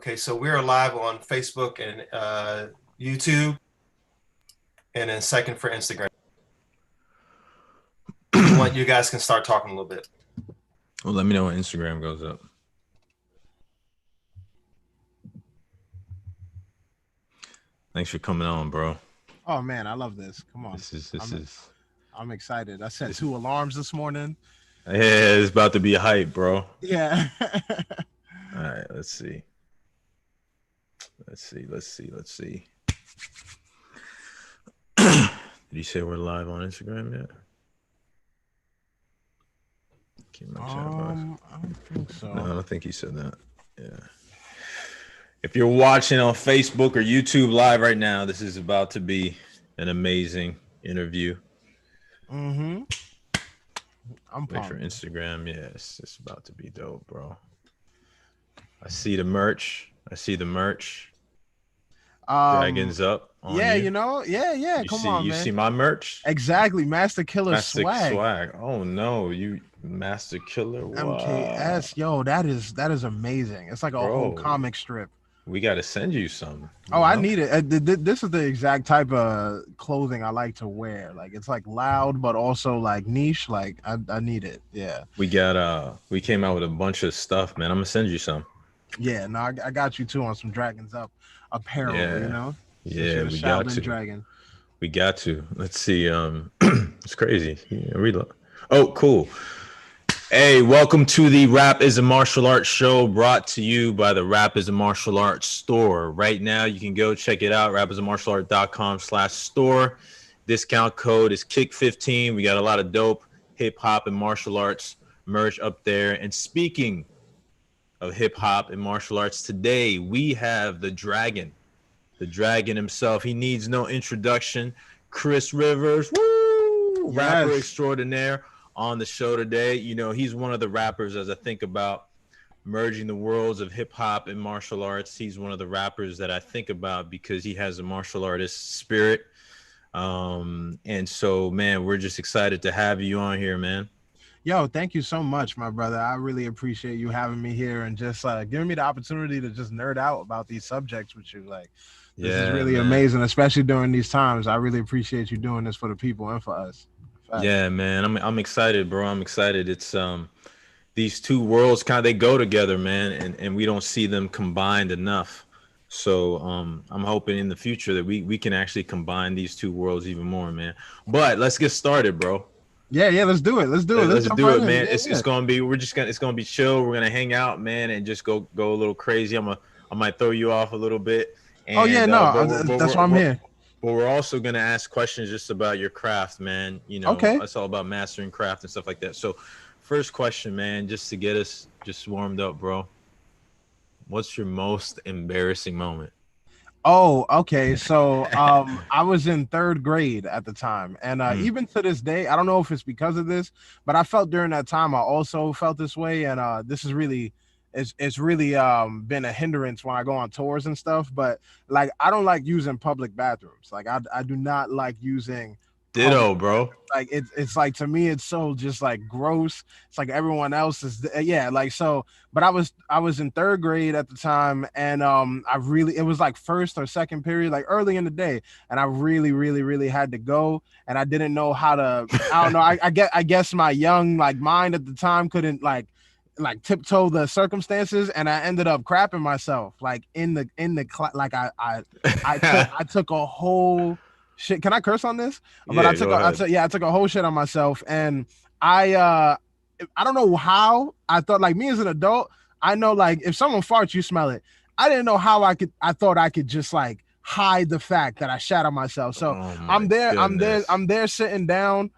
Okay, so we're live on Facebook and YouTube, and then second for Instagram. You guys can start talking a little bit. Well, let me know when Instagram goes up. Thanks for coming on, bro. Oh man, I love this. Come on. I'm excited. I set 2 alarms this morning. Yeah, it's about to be hype, bro. Yeah. All right, let's see. Did you say we're live on Instagram yet? I don't think so. No, I don't think he said that. Yeah. If you're watching on Facebook or YouTube live right now, this is about to be an amazing interview. I'm pumped. Wait for Instagram. Yes, it's about to be dope, bro. I see the merch. Dragons up. Yeah, you know. Yeah. Come on, man. You see my merch? Exactly. Master Killer swag. Oh no, you Master Killer. Wow. MKS. Yo, that is amazing. It's like a whole comic strip. We got to send you some. I need it. This is the exact type of clothing I like to wear. Like it's like loud, but also like niche. Like I need it. Yeah. We came out with a bunch of stuff, man. I'm gonna send you some. Yeah. No, I got you too on some Dragons Up apparel. Yeah. You know. Yeah, we got to. Dragon. We got to. Let's see. It's crazy. Yeah, reload. Oh, cool. Hey, welcome to the Rap is a Martial Arts show, brought to you by the Rap is a Martial Arts store. Right now, you can go check it out, rapisamartialart.com/store. Discount code is KICK15. We got a lot of dope hip hop and martial arts merch up there. And speaking of hip hop and martial arts, today we have the Dragon himself. He needs no introduction. Chris Rivers, woo, rapper extraordinaire, on the show today. You know, he's one of the rappers, as I think about merging the worlds of hip hop and martial arts. He's one of the rappers that I think about because he has a martial artist spirit. And so, man, we're just excited to have you on here, man. Yo, thank you so much, my brother. I really appreciate you having me here and just giving me the opportunity to just nerd out about these subjects with you. Like, this is really amazing, especially during these times. I really appreciate you doing this for the people and for us. Fact. Yeah, man. I'm excited, bro. I'm excited. It's these two worlds they go together, man, and we don't see them combined enough. So I'm hoping in the future that we can actually combine these two worlds even more, man. But let's get started, bro. Yeah, let's do it. Let's do it, man. It's gonna be it's gonna be chill. We're gonna hang out, man, and just go a little crazy. I might throw you off a little bit. And, that's why I'm here. But we're also gonna ask questions just about your craft, man. You know, It's all about mastering craft and stuff like that. So, first question, man, just to get us just warmed up, bro. What's your most embarrassing moment? Oh, okay. So I was in 3rd grade at the time. And even to this day, I don't know if it's because of this, but I felt during that time I also felt this way. And this is really it's really been a hindrance when I go on tours and stuff. But like I don't like using public bathrooms. Like I do not like using ditto, bro. Like it's like, to me it's so just like gross. It's like everyone else is like so. But I was in 3rd grade at the time, and it was like 1st or 2nd period, like early in the day, and I really had to go, and I didn't know how to. I don't know. I guess my young mind at the time couldn't like tiptoe the circumstances, and I ended up crapping myself like in the like I took a whole shit. Can I curse on this? But I took a whole shit on myself, and I don't know how. I thought, like, me as an adult, I know, like, if someone farts, you smell it. I didn't know how I thought I could just like hide the fact that I shat on myself. So I'm there sitting down,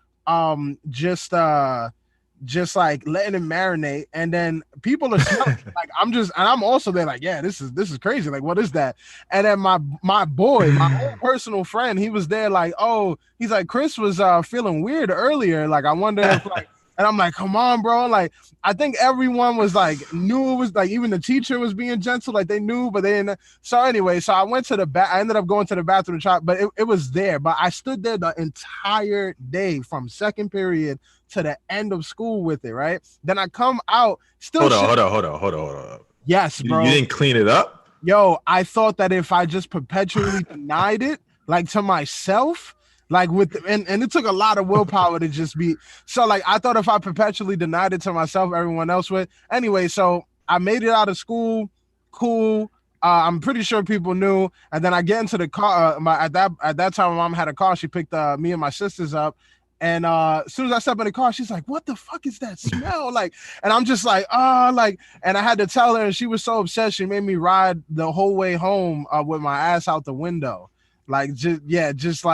just like letting it marinate, and then people are smelling. Like I'm also there like, yeah, this is crazy. Like, what is that? And then my boy, my own personal friend, he was there like, oh, he's like, Chris was feeling weird earlier. Like, I wonder if like, and I'm like, come on, bro. Like, I think everyone was like, knew it was like, even the teacher was being gentle. Like, they knew, but they didn't. So anyway, so I went to I ended up going to the bathroom to try, but it was there. But I stood there the entire day from 2nd period to the end of school with it, right? Then I come out still. Hold on. Yes, bro. You didn't clean it up? Yo, I thought that if I just perpetually denied it, like to myself, like and it took a lot of willpower to just be so like I thought if I perpetually denied it to myself, everyone else would. Anyway, so I made it out of school, cool. I'm pretty sure people knew, and then I get into the car. At that time, my mom had a car. She picked me and my sisters up, and as soon as I step in the car, she's like, "What the fuck is that smell?" Like, and I'm just like, like, and I had to tell her, and she was so upset. She made me ride the whole way home with my ass out the window, like, just just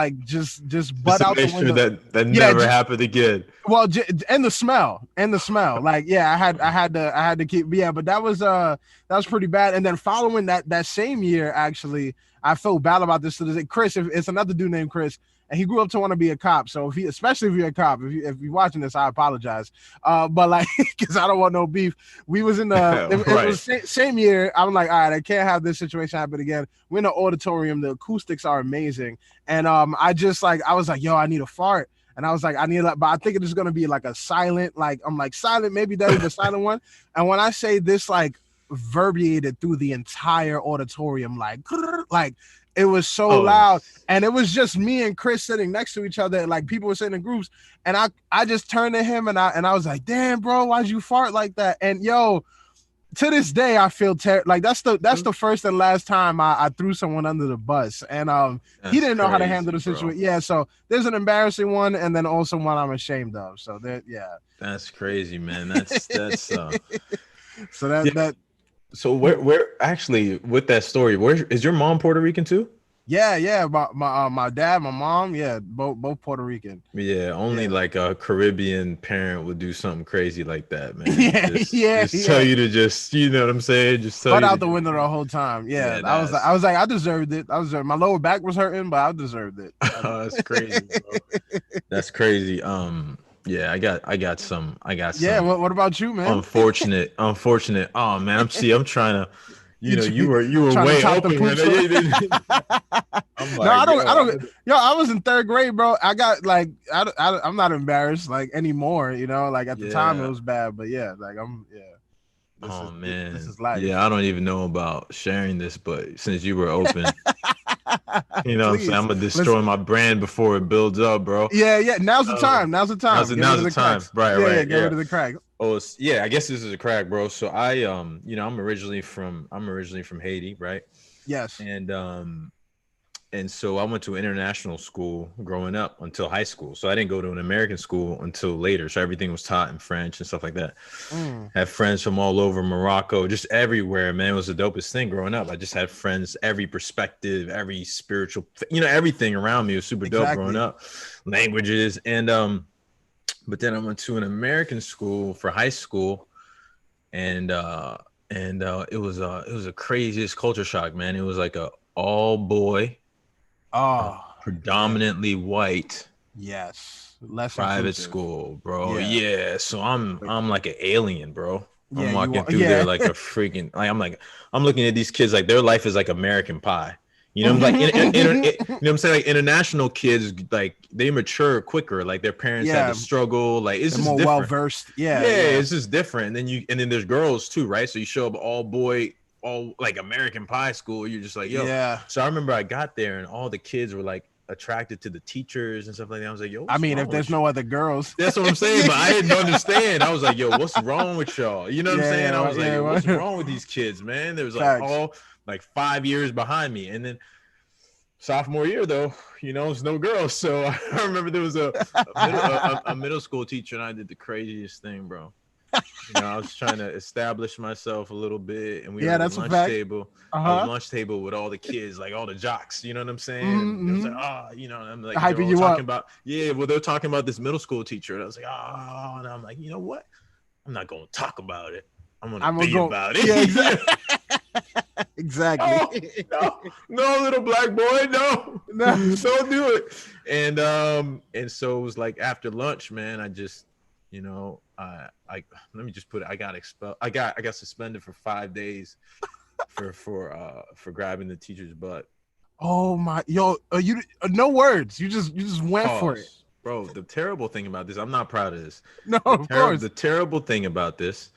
Just butt to out the make sure window. that Yeah, never happened again. well, and the smell, like, yeah, I had to keep, yeah, but that was pretty bad. And then following that same year, actually, I felt bad about this to this day. Chris, if it's another dude named Chris, and he grew up to want to be a cop. So especially if you're a cop, if you're watching this, I apologize. But like, because I don't want no beef. We was in the it was same year. I'm like, all right, I can't have this situation happen again. We're in the auditorium. The acoustics are amazing, and I was like, yo, I need a fart. And I was like, I need but I think it is gonna be like a silent, like I'm like silent, maybe that is the silent one. And when I say this, like verbiated through the entire auditorium, like it was so loud, and it was just me and Chris sitting next to each other, and like people were sitting in groups, and I just turned to him and I was like, damn, bro, why'd you fart like that? And yo, to this day, I feel like that's the first and last time I threw someone under the bus, and he didn't know how to handle the situation. Bro. Yeah, so there's an embarrassing one, and then also one I'm ashamed of. So that, yeah, that's crazy, man. That's so that. So where actually with that story, where is your mom Puerto Rican too? Yeah. My dad, my mom, yeah, both Puerto Rican. Yeah, only like a Caribbean parent would do something crazy like that, man. Just tell you to just, you know what I'm saying? Just tell butt you out the window the whole time. Yeah, I was like, I deserved it. My lower back was hurting, but I deserved it. Oh, that's crazy, bro. That's crazy. Yeah, I got some. Yeah, what about you, man? Unfortunate. Oh man, I'm trying to. You were way open. I'm like, no, I don't. Yo, I was in third grade, bro. I got like, I'm not embarrassed like anymore. You know, like at the time it was bad, but yeah, like man, this is life. Yeah, I don't even know about sharing this, but since you were open, you know, what I'm saying, I'm gonna destroy my brand before it builds up, bro. Yeah. Now's the time. Now's the time. Now's the time. Right. Get rid of the crack. Oh, yeah. I guess this is a crack, bro. So I'm originally from Haiti, right? Yes. And so I went to international school growing up until high school. So I didn't go to an American school until later. So everything was taught in French and stuff like that. Had friends from all over Morocco, just everywhere, man. It was the dopest thing growing up. I just had friends, every perspective, every spiritual, everything around me was super dope growing up. Languages. And but then I went to an American school for high school, and it was a craziest culture shock, man. It was like a all boy, predominantly white, yes, less private school, bro. Yeah, so I'm like an alien, bro. I'm walking through there like a freaking, like I'm looking at these kids like their life is like American Pie. You know, like you know what I'm saying? Like international kids, like they mature quicker. Like their parents had to struggle. Like it's just more well versed. Yeah, it's just different. And then there's girls too, right? So you show up all boy, all like American Pie school. You're just like, yo. Yeah. So I remember I got there and all the kids were like attracted to the teachers and stuff like that. I was like, yo. I mean, if there's no other girls, that's what I'm saying. But I didn't understand. I was like, yo, what's wrong with y'all? You know what I'm saying? I was like, yo, what's wrong with these kids, man? There was like all like 5 years behind me. And then sophomore year though, it's no girls. So I remember there was a middle school teacher, and I did the craziest thing, bro. I was trying to establish myself a little bit, and we were at the lunch table. Lunch table with all the kids, like all the jocks. You know what I'm saying? Mm-hmm. It was like, I'm like hyping you up. They're talking about this middle school teacher, and I was like, and I'm like, you know what? I'm not gonna talk about it. I'm gonna be about it. Yeah, exactly. Exactly. No, little black boy, no, don't do it. And so it was like after lunch, man, I just, let me just put it. I got expelled. I got suspended for 5 days for grabbing the teacher's butt. Oh my, you no words. You just went for it, bro. The terrible thing about this, I'm not proud of this. No, of course. The terrible thing about this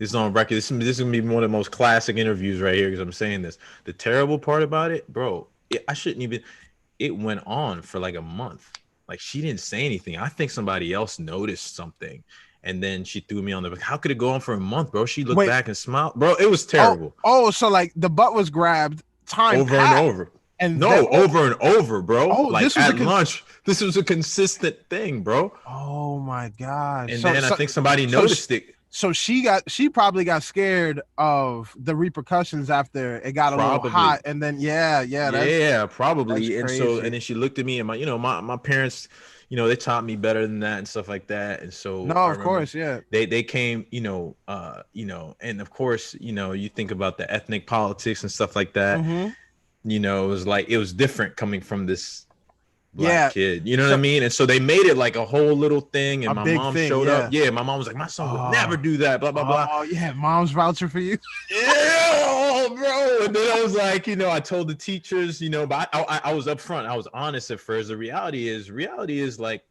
This is on record. This is gonna be one of the most classic interviews right here because I'm saying this. The terrible part about it, bro, I shouldn't even. It went on for like a month. Like she didn't say anything. I think somebody else noticed something, and then she threw me on the. How could it go on for a month, bro? She looked Wait. back and smiled, bro. It was terrible. So like the butt was grabbed, time Over passed, and over. and No, then- over and over, bro. Oh, like this was at lunch. This was a consistent thing, bro. Oh my gosh! And then I think somebody so noticed it. So she probably got scared of the repercussions after it got a little Probably. hot, and then Yeah, probably. that's And so, crazy. and then she looked at me, and my parents, they taught me better than that and stuff like that. And so, no, I of remember course, yeah, they came, and of course, you think about the ethnic politics and stuff like that. Mhm. It was like it was different coming from this black Yeah. kid, you know what I mean? And so they made it like a whole little thing, and A my big mom thing, showed yeah. up. Yeah, my mom was like, my son Oh. would never do that, blah blah blah. Oh yeah, mom's voucher for you. Yeah, bro. And then I was like, I told the teachers, but I was upfront. I was honest at first. The reality is like,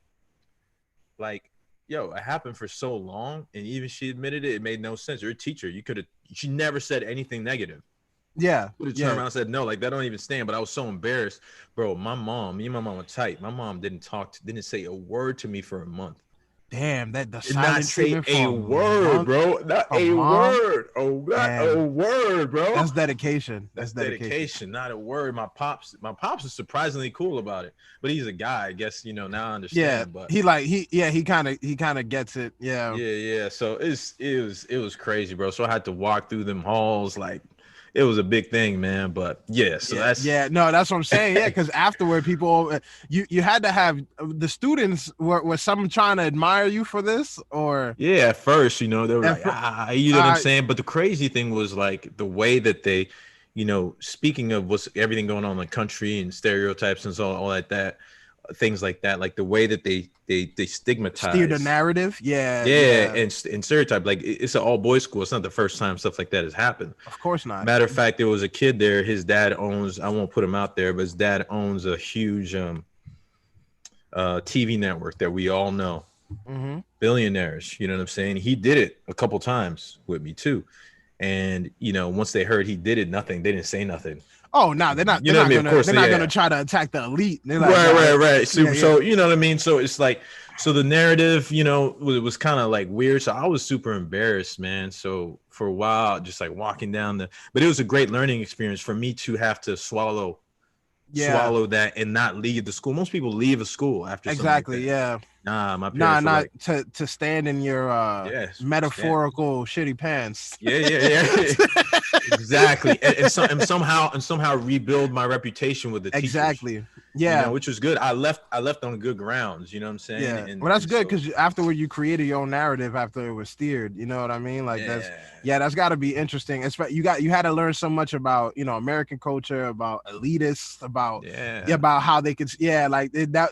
yo, it happened for so long, and even she admitted it. It made no sense. You're a teacher. She never said anything negative. Yeah, Would have turned around and said no, like that don't even stand. But I was so embarrassed, bro. Me and my mom were tight. My mom didn't say a word to me for a month. Damn, that the Did not silent say treatment a for word, month. bro. Not A a mom? word. Oh, not a Damn. word, bro. That's dedication. That's dedication, not a word. My pops is surprisingly cool about it, but he's a guy. I guess now I understand. Yeah, But he kind of gets it. yeah. So it was crazy, bro. So I had to walk through them halls like it was a big thing, man. But yeah, so that's no, that's what I'm saying. Yeah, because afterward, people, you had to have the students were some trying to admire you for this, or yeah. At first, they were At like, you know what I'm saying. But the crazy thing was like the way that they, speaking of what's everything going on in the country and stereotypes and all that things like that, like the way that they stigmatize steer the narrative. Yeah. and stereotype, like it's an all boys school. It's not the first time stuff like that has happened. Of course not. Matter of fact, there was a kid there. His dad owns, I won't put him out there, but his dad owns a huge TV network that we all know. Mm-hmm. Billionaires, you know what I'm saying? He did it a couple times with me too. And once they heard he did it, they didn't say nothing. Oh no, they're not. You know what I mean? Of course, They're not yeah. gonna try to attack the elite. They're like, Right. So, Yeah. so you know what I mean? So it's like, so the narrative, it was kind of like weird. So I was super embarrassed, man. So for a while, just like walking down but it was a great learning experience for me to have to swallow that and not leave the school. Most people leave a school after Exactly. something like that. Yeah. Nah, my parents were Not like, to stand in your Yes, metaphorical shitty pants. yeah. Exactly. And somehow rebuild my reputation with the teachers. Exactly. Yeah. Which was good. I left on good grounds, you know what I'm saying? Yeah. And, Well, that's good so- because afterward you created your own narrative after it was steered. You know what I mean? Like that's got to be interesting. You had to learn so much about American culture, about elitists, about about how they could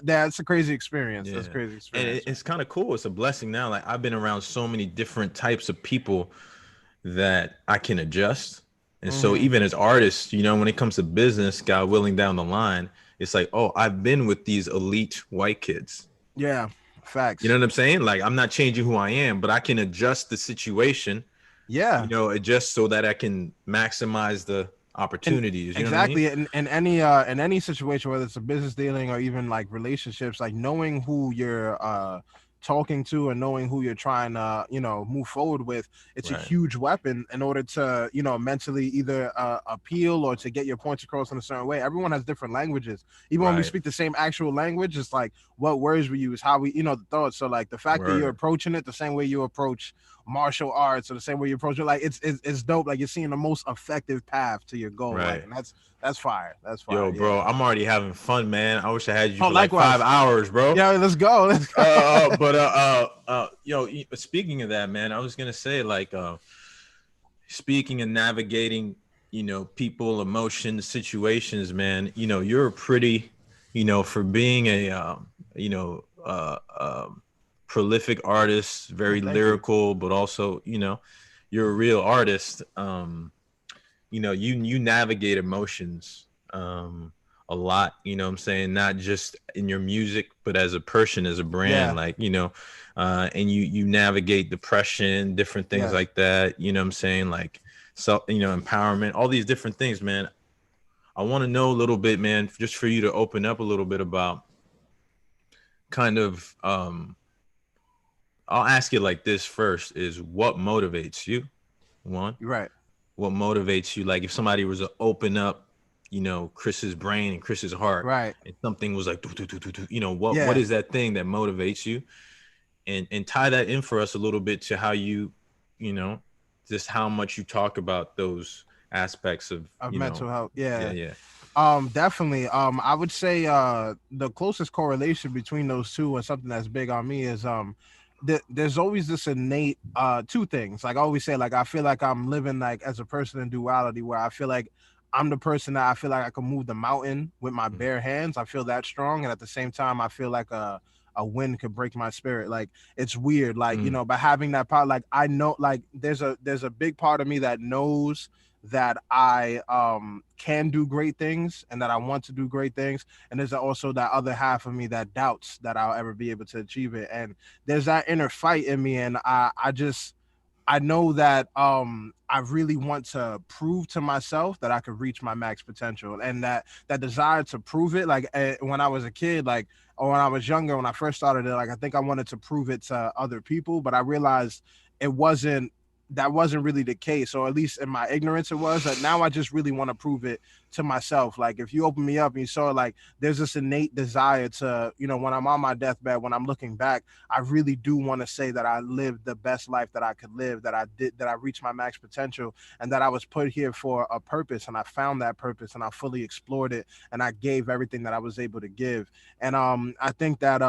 that's a crazy experience. Yeah. That's a crazy And experience. it's kind of cool. It's a blessing now. Like I've been around so many different types of people that I can adjust. And so even as artists, when it comes to business, God willing, down the line, it's like, oh, I've been with these elite white kids. Yeah, facts. You know what I'm saying? Like I'm not changing who I am, but I can adjust the situation. Yeah. Adjust so that I can maximize the opportunities. You know what I Exactly. mean? In any situation, whether it's a business dealing or even like relationships, like knowing who you're talking to and knowing who you're trying to move forward with, it's Right. a huge weapon in order to mentally either appeal or to get your points across in a certain way. Everyone has different languages. Even when we Right. speak the same actual language, it's like what words we use, how we the thoughts. So like the fact that Right. you're approaching it the same way you approach martial arts or the same way you approach it, like it's dope. Like you're seeing the most effective path to your goal. Right. Like, and that's fire. That's fire. Yo, bro, I'm already having fun, man. I wish I had you Oh, for like likewise. 5 hours, bro. Yeah, let's go. Let's go. Speaking of that, man, I was gonna say, like, speaking and navigating, people, emotions, situations, man. You're a pretty, for being a, prolific artist, very Thank you. lyrical, but also, you're a real artist. You navigate emotions a lot, you know what I'm saying? Not just in your music, but as a person, as a brand, Yeah. like, you know, and you navigate depression, different things Yes. like that, you know what I'm saying? Like, so, you know, empowerment, all these different things, man. I want to know a little bit, man, just for you to open up a little bit about kind of, I'll ask you like this first is what motivates you? One, You're right. what motivates you? Like if somebody was to open up, you know, Chris's brain and Chris's heart, Right. and something was like, "Do, do, do, do, do," you know, what Yeah. is that thing that motivates you? And tie that in for us a little bit to how you know, just how much you talk about those aspects of, Of you know, mental health. yeah, Yeah. yeah. Definitely. I would say the closest correlation between those two and something that's big on me is there's always this innate two things. Like I always say, like I feel like I'm living like as a person in duality where I feel like I'm the person that I feel like I can move the mountain with my Mhm. bare hands. I feel that strong, and at the same time, I feel like a wind could break my spirit. Like it's weird, like you Mm. know, by having that power, like I know, like there's a big part of me that knows that I can do great things and that I want to do great things. And there's also that other half of me that doubts that I'll ever be able to achieve it. And there's that inner fight in me. And I know that I really want to prove to myself that I could reach my max potential, and that desire to prove it. Like when I was a kid, like or when I was younger, when I first started it, like I think I wanted to prove it to other people, but I realized it wasn't that wasn't really the case, or at least in my ignorance it was. That now I just really want to prove it to myself. Like if you open me up and you saw, like there's this innate desire to, you know, when I'm on my deathbed, when I'm looking back, I really do want to say that I lived the best life that I could live, that I reached my max potential, and that I was put here for a purpose, and I found that purpose, and I fully explored it, and I gave everything that I was able to give. And I think that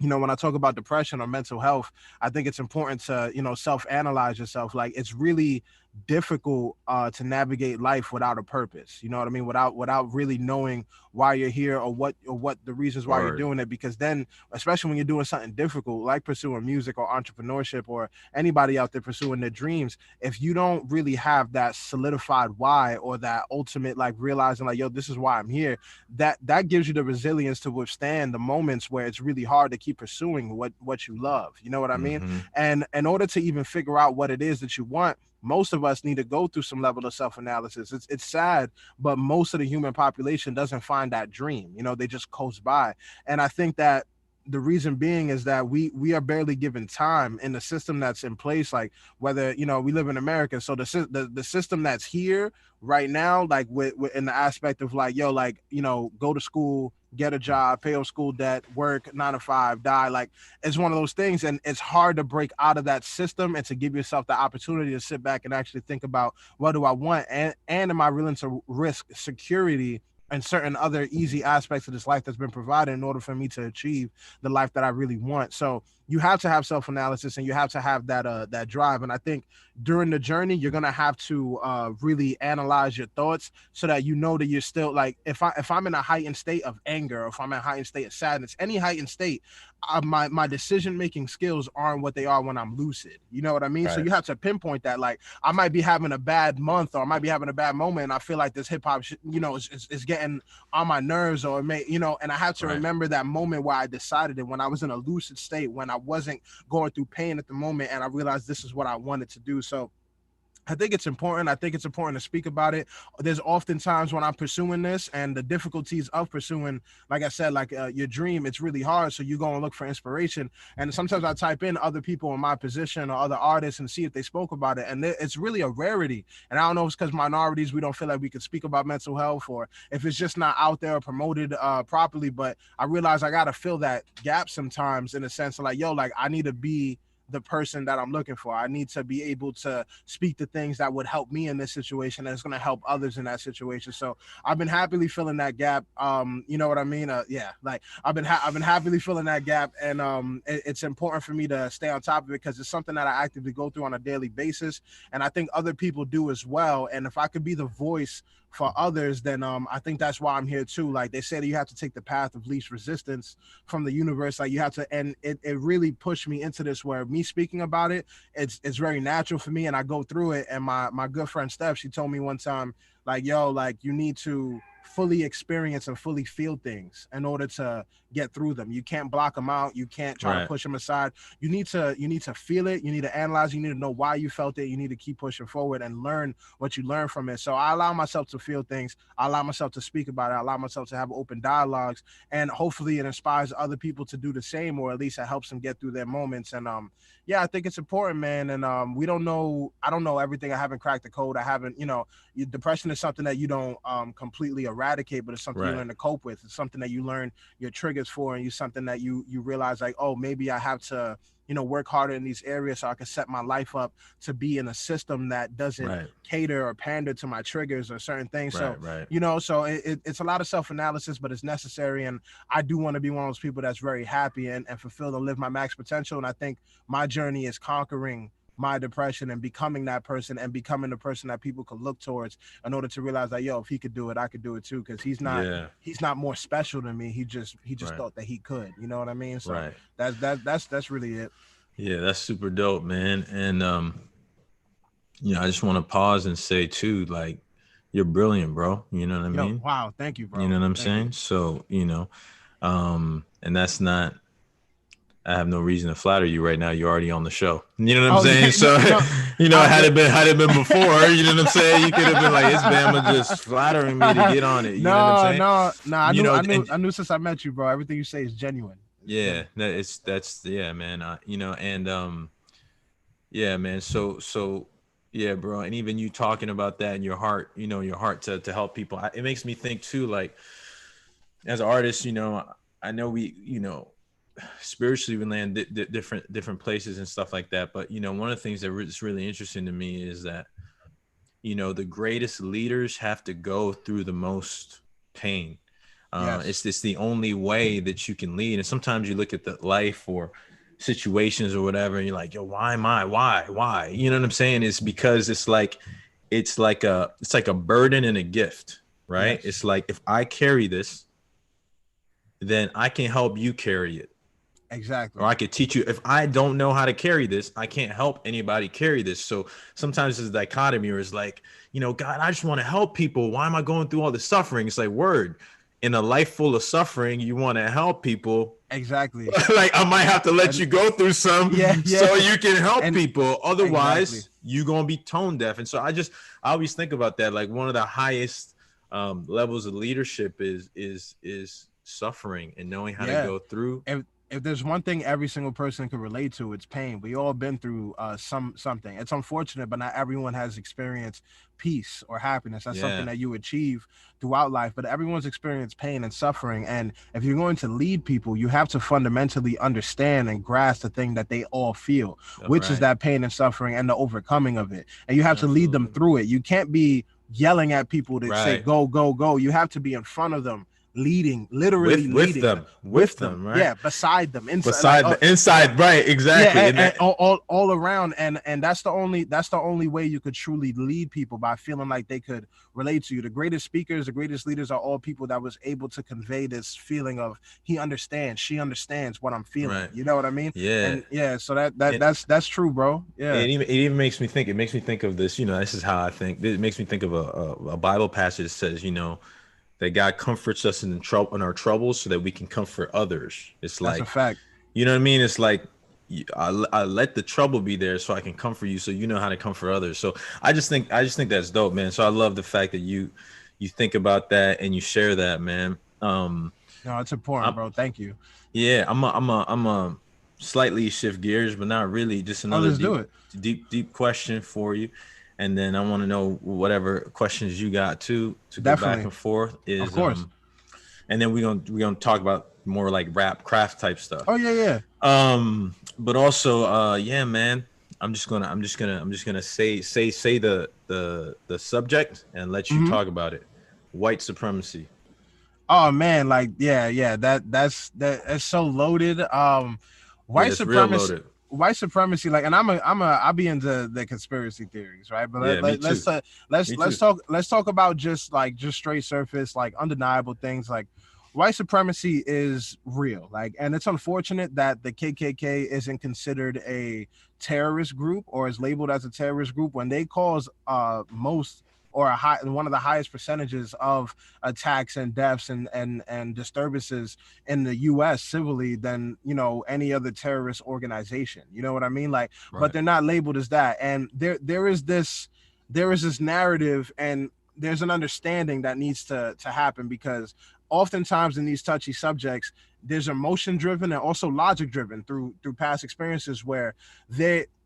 you know, when I talk about depression or mental health, I think it's important to, you know, self-analyze yourself. Like it's really difficult to navigate life without a purpose. You know what I mean? Without really knowing why you're here, or what the reasons why you're Word. doing it. Because then, especially when you're doing something difficult, like pursuing music or entrepreneurship or anybody out there pursuing their dreams, if you don't really have that solidified why, or that ultimate like realizing like, yo, this is why I'm here, that gives you the resilience to withstand the moments where it's really hard to keep pursuing what you love. You know what I mean? Mm-hmm. And in order to even figure out what it is that you want, most of us need to go through some level of self-analysis. It's sad, but most of the human population doesn't find that dream. You know, they just coast by. And I think that the reason being is that we are barely given time in the system that's in place. Like whether, you know, we live in America, so the system that's here right now, like with in the aspect of like, yo, like, you know, go to school, get a job, pay off school debt, work 9 to 5, die. Like it's one of those things, and it's hard to break out of that system and to give yourself the opportunity to sit back and actually think about what do I want, and am I willing to risk security and certain other easy aspects of this life that's been provided in order for me to achieve the life that I really want. So you have to have self-analysis, and you have to have that drive. And I think during the journey, you're gonna have to really analyze your thoughts so that you know that you're still like, if I'm in a heightened state of anger, or if I'm in a heightened state of sadness, any heightened state, my decision making skills aren't what they are when I'm lucid. You know what I mean? So Right. you have to pinpoint that. Like I might be having a bad month, or I might be having a bad moment, and I feel like this hip hop, you know, is getting on my nerves, or you know, and I have to Right. remember that moment where I decided it, when I was in a lucid state, when I wasn't going through pain at the moment, and I realized this is what I wanted to do. So I think it's important. I think it's important to speak about it. There's often times when I'm pursuing this, and the difficulties of pursuing, like I said, like your dream, it's really hard. So you go and look for inspiration. And sometimes I type in other people in my position or other artists and see if they spoke about it. And it's really a rarity. And I don't know if it's because minorities, we don't feel like we could speak about mental health, or if it's just not out there or promoted properly. But I realize I got to fill that gap sometimes, in a sense of like, yo, like I need to be the person that I'm looking for. I need to be able to speak to things that would help me in this situation, and it's going to help others in that situation. So I've been happily filling that gap. You know what I mean? Yeah, like I've been happily filling that gap, and it's important for me to stay on top of it, because it's something that I actively go through on a daily basis, and I think other people do as well. And if I could be the voice for others, then I think that's why I'm here too. Like they say that you have to take the path of least resistance from the universe. Like you have to, and it really pushed me into this, where me speaking about it, it's very natural for me, and I go through it. And my good friend Steph, she told me one time, like, yo, like you need to fully experience and fully feel things in order to get through them. You can't block them out. You can't try to Right. push them aside. You need to feel it. You need to analyze. You need to know why you felt it. You need to keep pushing forward and learn what you learn from it. So I allow myself to feel things. I allow myself to speak about it. I allow myself to have open dialogues, and hopefully it inspires other people to do the same, or at least it helps them get through their moments. And yeah, I think it's important, man. And we don't know. I don't know everything. I haven't cracked the code. I haven't, depression is something that you don't completely eradicate, but it's something you Right. learn to cope with. It's something that you learn your triggers for, and you something that you realize like, oh, maybe I have to, work harder in these areas so I can set my life up to be in a system that doesn't Right. cater or pander to my triggers or certain things. So Right. so it's a lot of self-analysis, but it's necessary. And I do want to be one of those people that's very happy and fulfilled and live my max potential. And I think my journey is conquering my depression and becoming that person and becoming the person that people could look towards in order to realize that, yo, if he could do it, I could do it too. Because he's not more special than me. He just Right. thought that he could. You know what I mean? So Right. that's really it. Yeah, that's super dope, man. And I just want to pause and say too, like, you're brilliant, bro. You know what I Yo, mean? wow, thank you, bro. You know what I'm Thank saying? you. So, and that's not, I have no reason to flatter you right now. You're already on the show. You know what I'm saying? Yeah, So, had it been before, you know what I'm saying? You could have been like, it's Bama just flattering me to get on it. You know what I'm saying? No. I knew since I met you, bro. Everything you say is genuine. Yeah, man. Yeah, man. So, yeah, bro. And even you talking about that in your heart, your heart to help people. It makes me think too, like, as an artist, I know we, spiritually we land different places and stuff like that. But, one of the things that is really interesting to me is that, the greatest leaders have to go through the most pain. Yes. It's the only way that you can lead. And sometimes you look at the life or situations or whatever, and you're like, yo, why am I? Why? You know what I'm saying? It's because it's like a burden and a gift, right? Yes. It's like, if I carry this, then I can help you carry it. Exactly. Or I could teach you. If I don't know how to carry this, I can't help anybody carry this. So sometimes it's a dichotomy, or it's like, God, I just want to help people. Why am I going through all this suffering? It's like, word, in a life full of suffering, you want to help people. Exactly. Like, I might have to let you go through some so you can help people. Otherwise, you're going to be tone deaf. And so I always think about that. Like, one of the highest levels of leadership is suffering and knowing how to go through. If there's one thing every single person can relate to, it's pain. We all been through something. It's unfortunate, but not everyone has experienced peace or happiness. That's something that you achieve throughout life, but everyone's experienced pain and suffering. And if you're going to lead people, you have to fundamentally understand and grasp the thing that they all feel, which is that pain and suffering and the overcoming of it. And you have to lead them through it. You can't be yelling at people to say, go, go, go. You have to be in front of them, literally leading them, right? Yeah, beside them, inside, right? Exactly. And all around, and that's the only way you could truly lead people, by feeling like they could relate to you. The greatest speakers, the greatest leaders are all people that was able to convey this feeling of he understands, she understands what I'm feeling. Right. You know what I mean? Yeah. And so that's true, bro. Yeah. It even makes me think. It makes me think of this. This is how I think. It makes me think of a Bible passage that says, that God comforts us in our troubles so that we can comfort others. It's like, that's a fact. You know what I mean? It's like, I let the trouble be there so I can comfort you, so you know how to comfort others. So I just think that's dope, man. So I love the fact that you think about that and you share that, man. No, it's important, bro. Thank you. Yeah, I'm a slightly shift gears, but not really. Just another deep question for you. And then I want to know whatever questions you got to go back and forth. Of course. And then we're gonna talk about more like rap craft type stuff. Oh yeah. But also, yeah, man. I'm just gonna say the subject and let you talk about it. White supremacy. Oh man, like yeah. That's so loaded. White supremacy. White supremacy, like, and I'll be into the conspiracy theories, right? But let's talk about just straight surface, like, undeniable things. Like, white supremacy is real, like, and it's unfortunate that the KKK isn't considered a terrorist group or is labeled as a terrorist group when they cause most or one of the highest percentages of attacks and deaths and disturbances in the US civilly than, you know, any other terrorist organization. You know what I mean? Like, Right. but they're not labeled as that. And there is this narrative, and there's an understanding that needs to happen, because oftentimes in these touchy subjects, there's emotion driven and also logic driven through past experiences where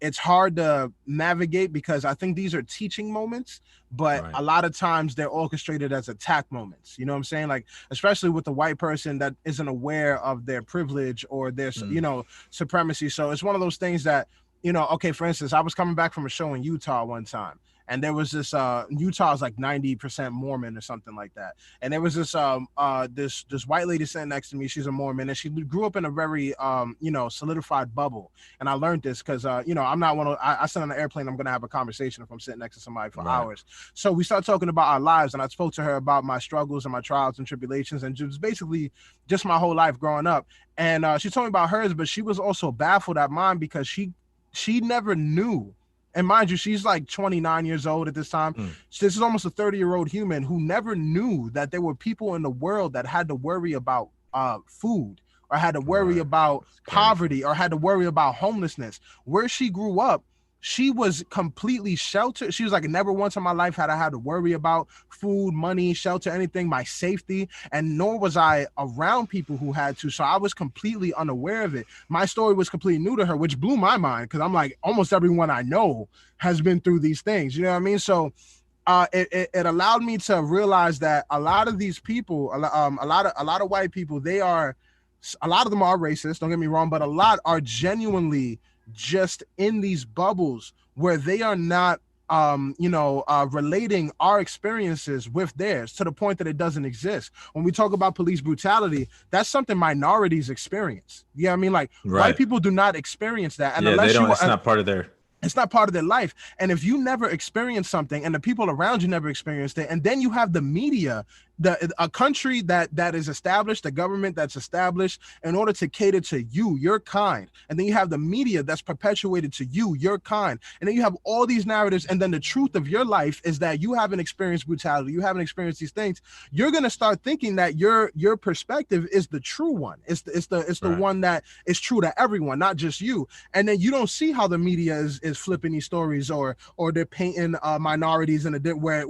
it's hard to navigate, because I think these are teaching moments, but Right. a lot of times they're orchestrated as attack moments. You know what I'm saying? Like, especially with the white person that isn't aware of their privilege or their, you know, supremacy. So it's one of those things that, you know, okay, for instance, I was coming back from a show in Utah one time, and there was this Utah is like 90% Mormon or something like that, and there was this this white lady sitting next to me. She's a Mormon, and she grew up in a very you know, solidified bubble. And I learned this because you know, I'm not one of, I sit on an airplane, I'm gonna have a conversation if I'm sitting next to somebody for hours. So we started talking about our lives, and I spoke to her about my struggles and my trials and tribulations, and just basically just my whole life growing up. And she told me about hers, but she was also baffled at mine, because she never knew. And mind you, she's like 29 years old at this time. This is almost a 30-year-old human who never knew that there were people in the world that had to worry about food, or had to worry about poverty, or had to worry about homelessness. Where she grew up, she was completely sheltered. She was like, never once in my life had I had to worry about food, money, shelter, anything, my safety, and nor was I around people who had to. So I was completely unaware of it. My story was completely new to her, which blew my mind, because I'm like, almost everyone I know has been through these things. You know what I mean? So it allowed me to realize that a lot of these people, a lot of white people, a lot of them are racist, don't get me wrong, but a lot are genuinely just in these bubbles where they are not relating our experiences with theirs to the point that it doesn't exist. When we talk about police brutality, that's something minorities experience. You know what I mean? Like, white people do not experience that. And unless it's not part of their It's not part of their life. And if you never experience something and the people around you never experienced it, and then you have the media, a country that is established, the government that's established in order to cater to you, your kind. And then you have the media that's perpetuated to you, your kind. And then you have all these narratives. And then the truth of your life is that you haven't experienced brutality. You haven't experienced these things. You're going to start thinking that your perspective is the true one. It's the one that is true to everyone, not just you. And then you don't see how the media is flipping these stories, or they're painting minorities in where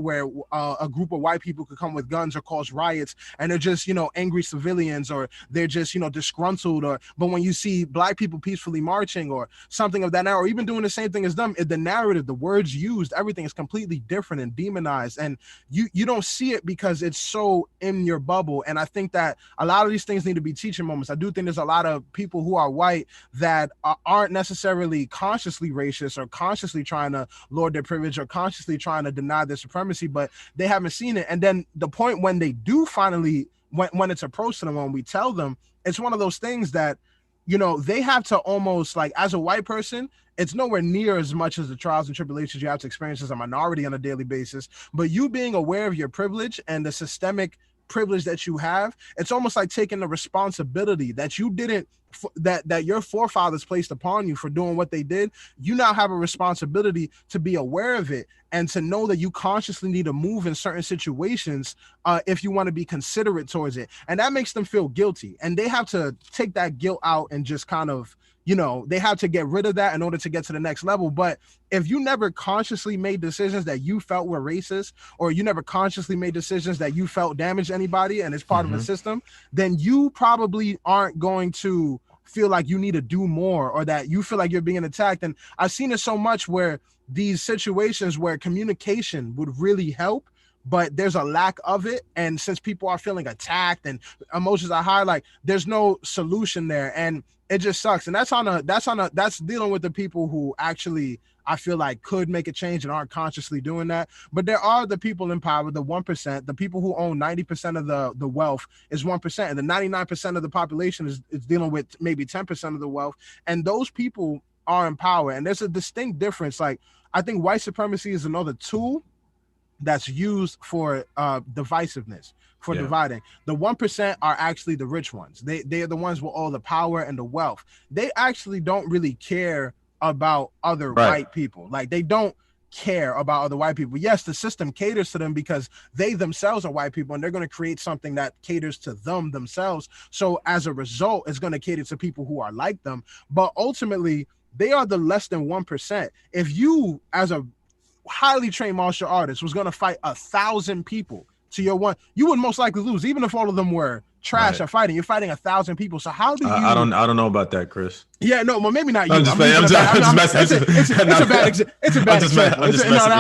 a group of white people could come with guns or cause riots, and they're just, angry civilians, or they're just, disgruntled, but when you see black people peacefully marching or something of that nature, or even doing the same thing as them, the narrative, the words used, everything is completely different and demonized, and you don't see it because it's so in your bubble. And I think that a lot of these things need to be teaching moments. I do think there's a lot of people who are white that aren't necessarily consciously racist or consciously trying to lord their privilege or consciously trying to deny their supremacy, but they haven't seen it. And then the point when they do finally, when it's approached to them, when we tell them, it's one of those things that, they have to almost, like, as a white person, it's nowhere near as much as the trials and tribulations you have to experience as a minority on a daily basis. But you being aware of your privilege and the systemic privilege that you have, it's almost like taking the responsibility that you didn't, that your forefathers placed upon you for doing what they did. You now have a responsibility to be aware of it and to know that you consciously need to move in certain situations if you want to be considerate towards it. And that makes them feel guilty, and they have to take that guilt out and just kind of, they have to get rid of that in order to get to the next level. But if you never consciously made decisions that you felt were racist, or you never consciously made decisions that you felt damaged anybody and it's part of a system, then you probably aren't going to feel like you need to do more, or that you feel like you're being attacked. And I've seen it so much where these situations where communication would really help, but there's a lack of it. And since people are feeling attacked and emotions are high, like, there's no solution there. And it just sucks. And that's dealing with the people who actually, I feel like, could make a change and aren't consciously doing that. But there are the people in power, the 1%, the people who own 90% of the wealth is 1%. And the 99% of the population is dealing with maybe 10% of the wealth. And those people are in power. And there's a distinct difference. Like, I think white supremacy is another tool that's used for divisiveness, for dividing. The 1% are actually the rich ones. They are the ones with all the power and the wealth. They actually don't really care about other white people. Like, they don't care about other white people. Yes, the system caters to them because they themselves are white people, and they're going to create something that caters to them themselves. So as a result, it's going to cater to people who are like them. But ultimately, they are the less than 1%. If you, as a highly trained martial artist, was going to fight 1,000 people to your one, you would most likely lose, even if all of them were trash at fighting. You're fighting 1,000 people. So how do you? I don't know about that, Chris. Yeah, no, well, maybe not you. I'm just playing. I'm just messing. It's a bad example.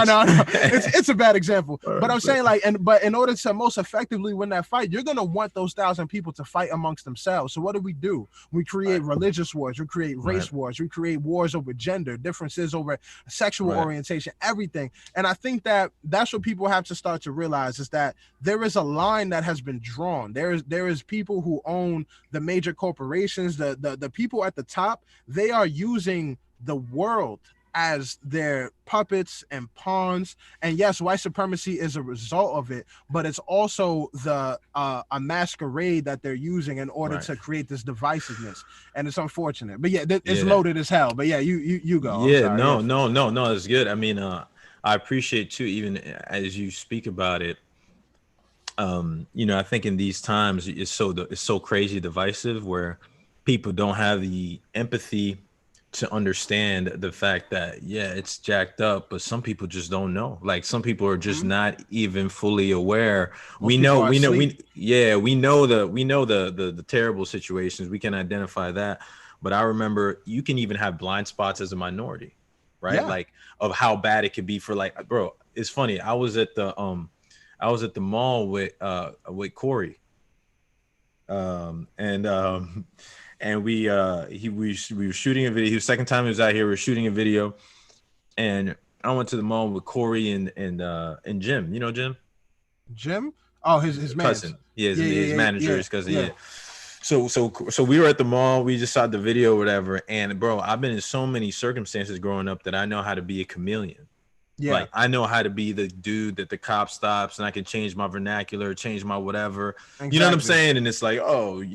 No. It's a bad example. Right, but I'm saying, like, but in order to most effectively win that fight, you're gonna want those 1,000 people to fight amongst themselves. So what do? We create religious wars. We create race wars. We create wars over gender differences, over sexual orientation, everything. And I think that that's what people have to start to realize, is that there is a line that has been drawn. There is people who own the major corporations, the people at the top. They are using the world as their puppets and pawns. And yes, white supremacy is a result of it, but it's also a masquerade that they're using in order to create this divisiveness. And it's unfortunate. But yeah, it's loaded as hell. But yeah, you go. Yeah, no, it's good. I mean, I appreciate too, even as you speak about it. I think in these times it's so crazy divisive, where people don't have the empathy to understand the fact that it's jacked up, but some people just don't know. Like, some people are just not even fully aware. We know the terrible situations. We can identify that, but I remember you can even have blind spots as a minority, right? Yeah. Like, of how bad it could be for, like, bro, it's funny. I was at the mall with Corey, and we were shooting a video. He was second time he was out here. We were shooting a video, and I went to the mall with Corey and Jim. You know Jim? Jim? Oh, his cousin. His manager, his cousin. Yeah. So we were at the mall. We just saw the video, or whatever. And bro, I've been in so many circumstances growing up that I know how to be a chameleon. Yeah, like, I know how to be the dude that the cop stops, and I can change my vernacular, change my whatever. Exactly. You know what I'm saying? And it's like, they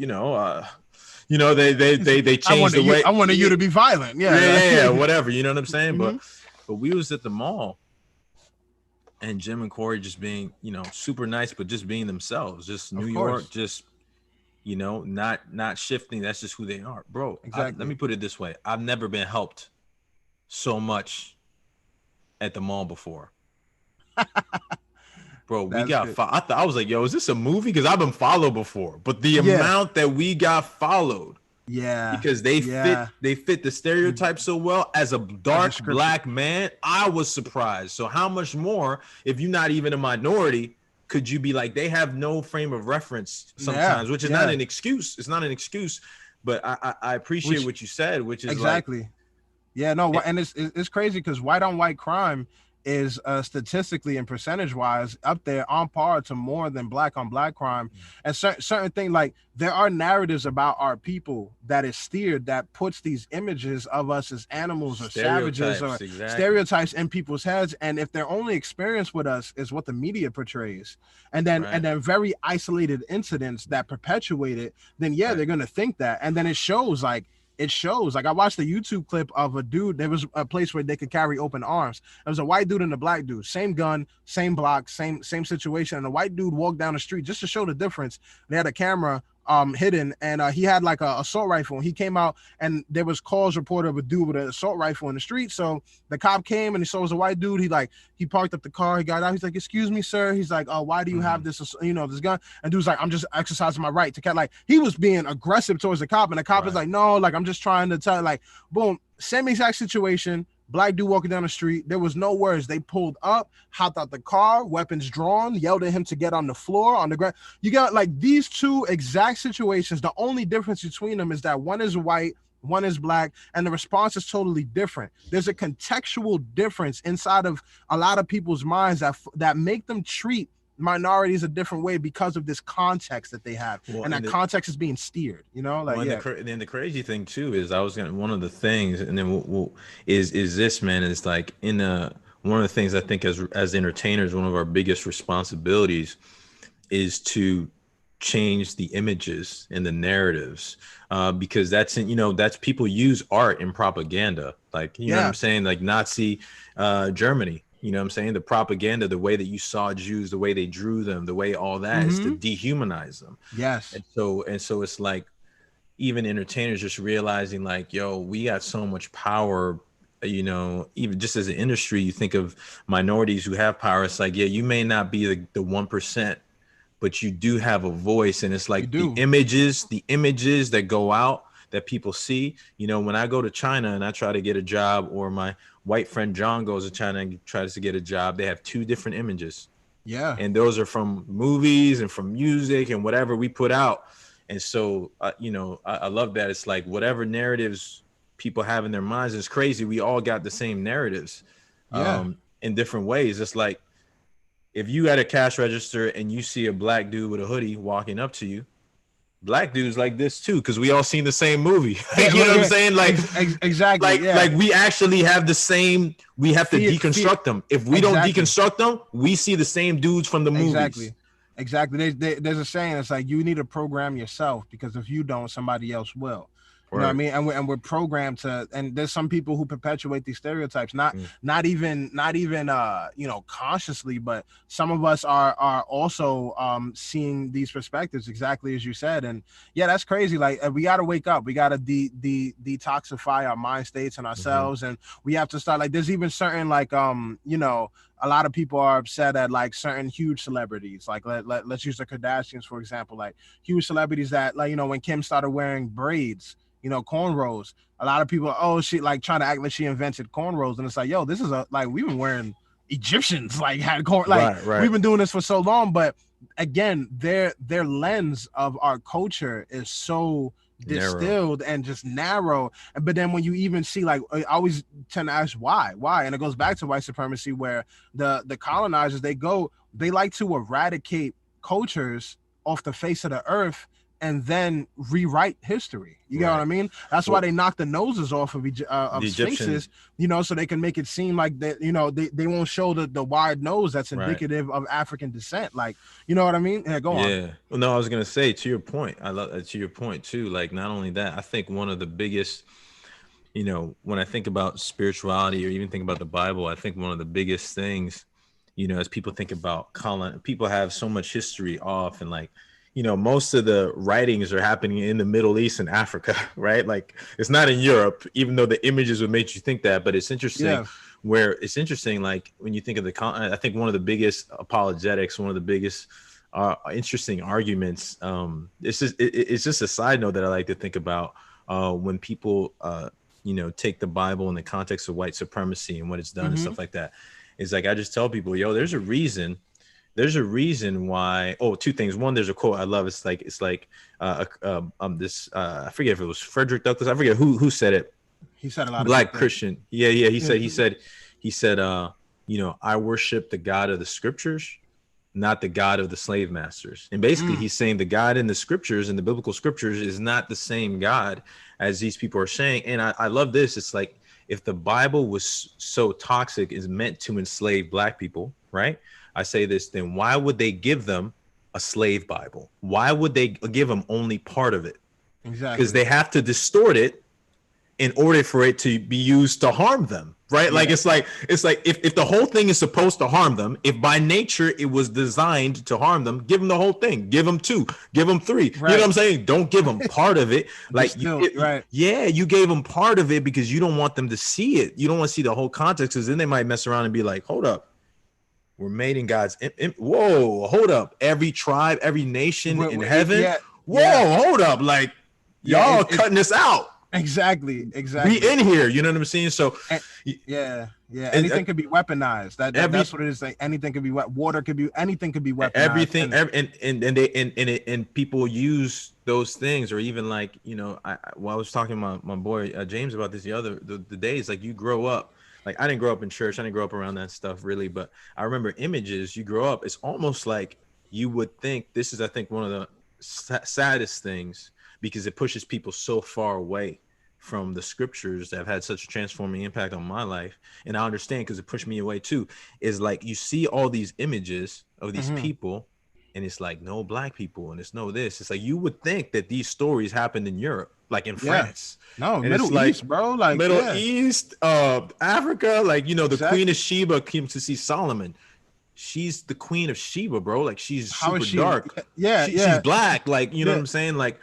changed the way. I wanted you to be violent. Yeah, whatever. You know what I'm saying? But we was at the mall, and Jim and Corey just being, super nice, but just being themselves, just New York, just, not shifting. That's just who they are, bro. Exactly. Let me put it this way: I've never been helped so much at the mall before. Bro, we got I was like, yo, is this a movie? Because I've been followed before, but the amount that we got followed, because they fit the stereotype so well. As a dark black man, I was surprised. So how much more, if you're not even a minority, could you be like, they have no frame of reference sometimes, which is not an excuse. It's not an excuse, but I appreciate what you said, which is exactly. Like, yeah, no, and it's crazy because white on white crime is statistically and percentage wise up there on par to more than black on black crime. And certain things, like, there are narratives about our people that is steered, that puts these images of us as animals or savages or stereotypes in people's heads. And if their only experience with us is what the media portrays, and then very isolated incidents that perpetuate it, then they're going to think that. And then it shows, like, I watched a YouTube clip of a dude. There was a place where they could carry open arms. There was a white dude and a black dude, same gun, same block, same situation. And the white dude walked down the street just to show the difference. They had a camera hidden, and he had like a assault rifle. And he came out, and there was calls reported of a dude with an assault rifle in the street. So the cop came, and he saw it was a white dude. He parked up the car. He got out. He's like, "Excuse me, sir." He's like, "Oh, why do you have this? This gun?" And dude's like, "I'm just exercising my right to catch." Like, he was being aggressive towards the cop, and the cop was like, "No, like, I'm just trying to tell." Like, boom, same exact situation. Black dude walking down the street. There was no words. They pulled up, hopped out the car, weapons drawn, yelled at him to get on the floor, on the ground. You got, like, these two exact situations. The only difference between them is that one is white, one is black, and the response is totally different. There's a contextual difference inside of a lot of people's minds that make them treat minorities a different way because of this context that they have, and that context is being steered, then the crazy thing too is one of the things, and then is this, man, is like, one of the things I think as entertainers, one of our biggest responsibilities is to change the images and the narratives, because that's people use art in propaganda, like, you know what I'm saying, like Nazi Germany. You know what I'm saying? The propaganda, the way that you saw Jews, the way they drew them, the way all that is to dehumanize them. Yes. And so it's like even entertainers just realizing like, yo, we got so much power, you know, even just as an industry, you think of minorities who have power. It's like, yeah, you may not be the 1%, but you do have a voice. And it's like the images that go out that people see, you know, when I go to China and I try to get a job, or my white friend John goes to China and tries to get a job, they have two different images. Yeah. And those are from movies and from music and whatever we put out. And so, you know, I love that. It's like whatever narratives people have in their minds, it's crazy. We all got the same narratives in different ways. It's like if you at a cash register and you see a black dude with a hoodie walking up to you, black dudes like this too, because we all seen the same movie. You know what I'm saying? Like exactly. Like we actually have the same. We have to deconstruct them. If we don't deconstruct them, we see the same dudes from the movies. Exactly. There's a saying. It's like you need to program yourself, because if you don't, somebody else will. You know what I mean? And we're programmed to, and there's some people who perpetuate these stereotypes, not even you know, consciously, but some of us are also seeing these perspectives exactly as you said. And yeah, that's crazy. Like we got to wake up. We got to detoxify our mind states and ourselves, and we have to start, like, there's even certain like you know, a lot of people are upset at like certain huge celebrities. Like let's use the Kardashians, for example, like huge celebrities that, like, you know, when Kim started wearing braids, you know, cornrows, a lot of people, oh, she like trying to act like she invented cornrows. And it's like, yo, this is like, we've been wearing, Egyptians like had corn, like we've been doing this for so long. But again, their lens of our culture is so distilled and just narrow. But then when you even see, like, I always tend to ask why, and it goes back to white supremacy, where the colonizers, they like to eradicate cultures off the face of the earth and then rewrite history. You get what I mean? That's why they knock the noses off of sphinxes, you know, so they can make it seem like that, you know, they won't show the wide nose that's indicative of African descent. Like, you know what I mean? Yeah, go on. Yeah. Well, no, I was gonna say, to your point, I love to your point too. Like, not only that, I think one of the biggest, you know, when I think about spirituality or even think about the Bible, I think one of the biggest things, you know, as people think about people have so much history off, and like, you know, most of the writings are happening in the Middle East and Africa, right? Like, it's not in Europe, even though the images would make you think that. But it's interesting where it's interesting, like when you think of I think one of the biggest apologetics, one of the biggest interesting arguments. It's just a side note that I like to think about when people, you know, take the Bible in the context of white supremacy and what it's done and stuff like that. It's like, I just tell people, yo, there's a reason why. Oh, two things. One, there's a quote I love. It's like I forget if it was Frederick Douglass. I forget who said it. He said a lot of Black Christian. Yeah. He said, you know, I worship the God of the scriptures, not the God of the slave masters. And basically he's saying the God in the scriptures, in the biblical scriptures, is not the same God as these people are saying. And I love this. It's like, if the Bible was so toxic, is meant to enslave Black people, right? I say this, then why would they give them a slave Bible? Why would they give them only part of it? Exactly. Because they have to distort it in order for it to be used to harm them, right? Like, it's like if the whole thing is supposed to harm them, if by nature it was designed to harm them, give them the whole thing. Give them 2, give them 3. You know what I'm saying? Don't give them part of it. Like, you gave them part of it because you don't want them to see it. You don't want to see the whole context, because then they might mess around and be like, hold up, we're made in God's whoa, hold up. Every tribe, every nation in heaven. Hold up. Like, y'all cutting this out. Exactly. We in here, you know what I'm saying? So anything could be weaponized. That's what it is. Like, anything could be water could be, anything could be weaponized. Everything, and people use those things, or even like, you know, I was talking to my boy James about this the days, like, you grow up. Like, I didn't grow up in church. I didn't grow up around that stuff really, but I remember images. You grow up, it's almost like you would think this is, I think, one of the saddest things, because it pushes people so far away from the scriptures that have had such a transforming impact on my life. And I understand, because it pushed me away too, is like, you see all these images of these people, and it's like, no Black people, and it's no this. It's like, you would think that these stories happened in Europe. like in Yeah. France. No, And it's Middle like East, bro. Like, Middle yeah, East, Africa, like, you know, the exactly. Queen of Sheba came to see Solomon. She's the Queen of Sheba, bro. Like, she's How is super she? dark. Yeah, She's yeah, black. Like, you know what yeah. I'm saying? Like,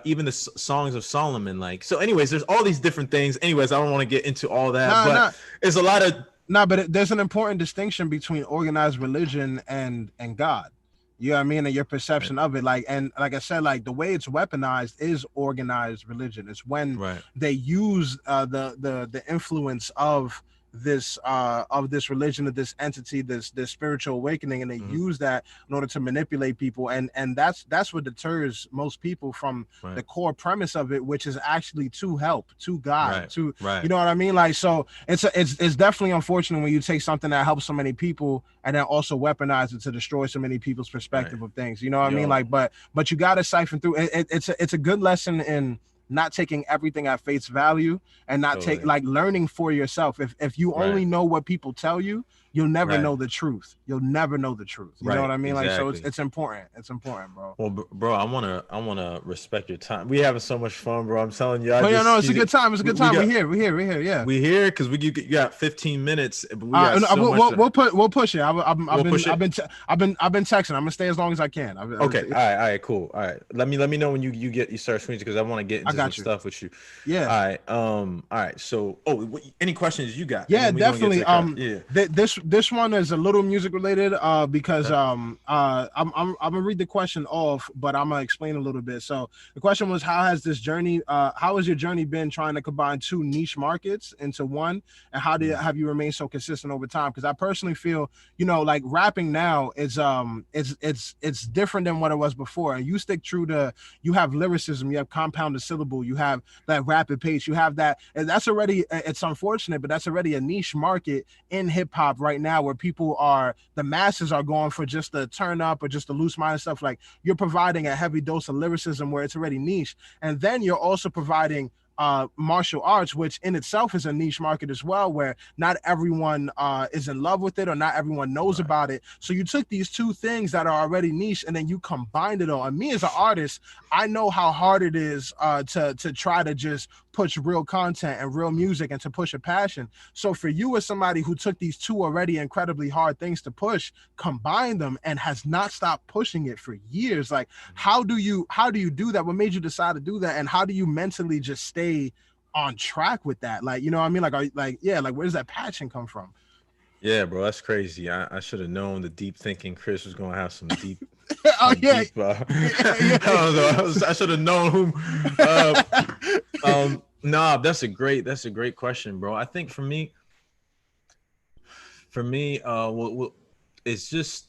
even the songs of Solomon. Like, so, anyways, there's all these different things. Anyways, I don't want to get into all that, Nah, but nah, it's a lot of nah. But there's an important distinction between organized religion and God. You know what I mean? And your right, perception of it. Like, and like I said, like the way it's weaponized is organized religion. It's when right. they use the influence of this religion, of this entity, this spiritual awakening, and they Mhm. use that in order to manipulate people. And that's what deters most people from Right, the core premise of it, which is actually to help, to God, right, to, you right, know what I mean? Like, so it's definitely unfortunate when you take something that helps so many people and then also weaponize it to destroy so many people's right. perspective of things. You know what I mean? Yo, Like, but you got to siphon through it. It's a good lesson in not taking everything at face value and not take, totally. like, learning for yourself. If you Right, only know what people tell you, you'll never right, know the truth. You'll never know the truth. You know what right. I mean? Like, so Exactly. it's important. It's important, bro. Well, bro, I wanna respect your time. We having so much fun, bro. I'm telling you, I But yeah, no, just it's a good time. It's a good we time. got We're here. Yeah. we here because you got 15 minutes, but we got And so much to. we'll push it. We'll push it. I've been texting. I'm gonna stay as long as I can. Okay, all right, cool. All right, let me know when you start swinging because I want to get I into some got you. stuff with you. Yeah. All right. So, any questions you got? And Yeah, then we gonna get to definitely. the yeah. This one is a little music related. Because I'm gonna read the question off, but I'm gonna explain a little bit. So the question was, how has your journey been trying to combine two niche markets into one, and how have you remained so consistent over time? Because I personally feel, like rapping now is it's different than what it was before. And you stick true to, you have lyricism, you have compounded syllable, you have that rapid pace, you have that, and that's already, it's unfortunate, but that's already a niche market in hip hop right now, where the masses are going for just the turn up or just the loose mind stuff. Like, you're providing a heavy dose of lyricism where it's already niche, and then you're also providing martial arts, which in itself is a niche market as well, where not everyone is in love with it, or not everyone knows Right. about it. So you took these two things that are already niche and then you combined it all. And me as an artist, I know how hard it is to try to just push real content and real music and to push a passion. So for you, as somebody who took these two already incredibly hard things to push, combine them, and has not stopped pushing it for years, like, how do you do that? What made you decide to do that? And how do you mentally just stay on track with that? Like, you know what I mean? Like, where does that passion come from? Yeah, bro, that's crazy. I should have known the deep thinking Chris was gonna have some deep. Oh yeah. Deep, I don't know. I should have known whom. Nah, that's a great question, bro. I think for me, well, it's just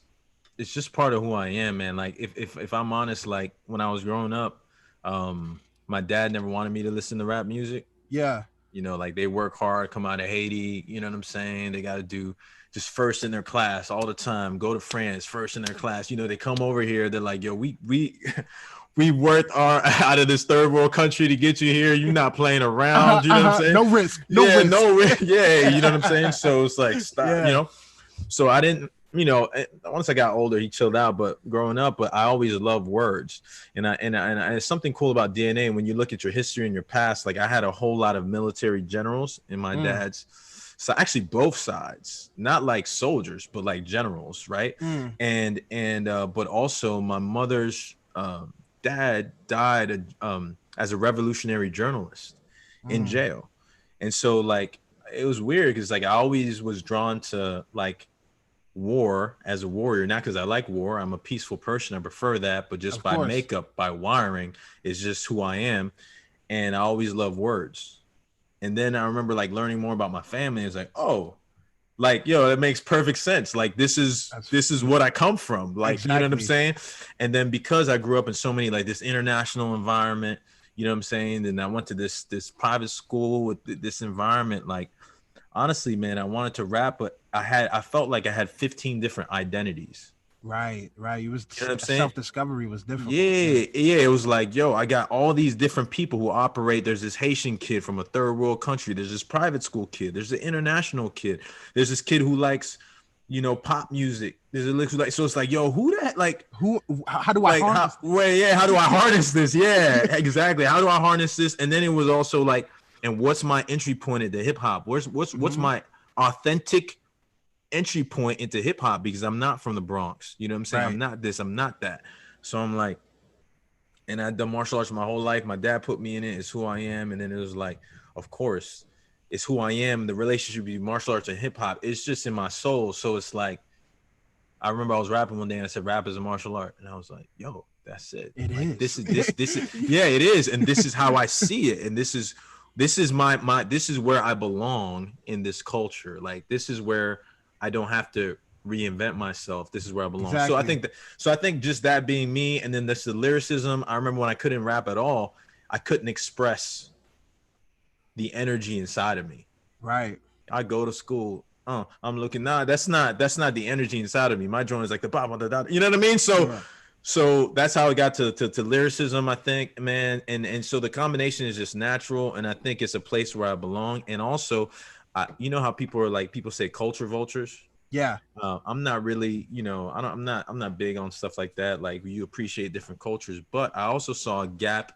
part of who I am, man. Like, if I'm honest, like, when I was growing up, my dad never wanted me to listen to rap music. Yeah. Like, they work hard, come out of Haiti, you know what I'm saying? They got to do just first in their class all the time, go to France, first in their class. They come over here, they're like, yo, we worked our out of this third world country to get you here. You're not playing around, you know what I'm saying? No risk. No risk. Yeah, you know what I'm saying? So it's like, stop, Yeah. So I didn't, once I got older, he chilled out, but growing up, but I always loved words. And it's something cool about DNA. When you look at your history and your past, like, I had a whole lot of military generals in my dad's. So actually both sides, not like soldiers, but like generals. Right. But also my mother's dad died as a revolutionary journalist in jail. And so, like, it was weird because, like, I always was drawn to, like, war as a warrior, not because I like war. I'm a peaceful person. I prefer that, but just by makeup, by wiring, is just who I am. And I always love words. And then I remember, like, learning more about my family. It's like, oh, like, yo, it makes perfect sense. Like, this is what I come from. Like, exactly. You know what I'm saying? And then because I grew up in so many, like, this international environment, you know what I'm saying? And I went to this private school with this environment. Like, honestly, man, I wanted to rap, but I felt like I had 15 different identities. Right. You know what I'm saying? Self-discovery was difficult. Yeah. It was like, yo, I got all these different people who operate. There's this Haitian kid from a third world country. There's this private school kid. There's the international kid. There's this kid who likes you know, pop music. There's a lyrics like, so it's like, yo, who that, like, Who? How do I like, harness? how do I harness this? Yeah, exactly. How do I harness this? And then it was also like, and what's my entry point into hip hop? What's Mhm. my authentic entry point into hip hop? Because I'm not from the Bronx. You know what I'm saying? Right. I'm not this, I'm not that. So I'm like, and I've done martial arts my whole life. My dad put me in it. It's who I am. And then it was like, of course, it's who I am. The relationship between martial arts and hip hop, it's just in my soul. So it's like, I remember I was rapping one day and I said, rap is a martial art. And I was like, yo, that's it. It Like, is. this is, yeah, it is. And this is how I see it. And this is this is where I belong in this culture. Like, this is where I don't have to reinvent myself. This is where I belong. Exactly. So I think just that being me, and then that's the lyricism. I remember when I couldn't rap at all, I couldn't express the energy inside of me. Right. I go to school. I'm looking. Nah, that's not the energy inside of me. My joint is like the blah, blah, blah, blah. You know what I mean? So Yeah. so that's how it got to lyricism, I think, man. And so the combination is just natural, and I think it's a place where I belong. And also, you know how people are like, people say culture vultures. Yeah. I'm not really, you know, I'm not big on stuff like that. Like, you appreciate different cultures, but I also saw a gap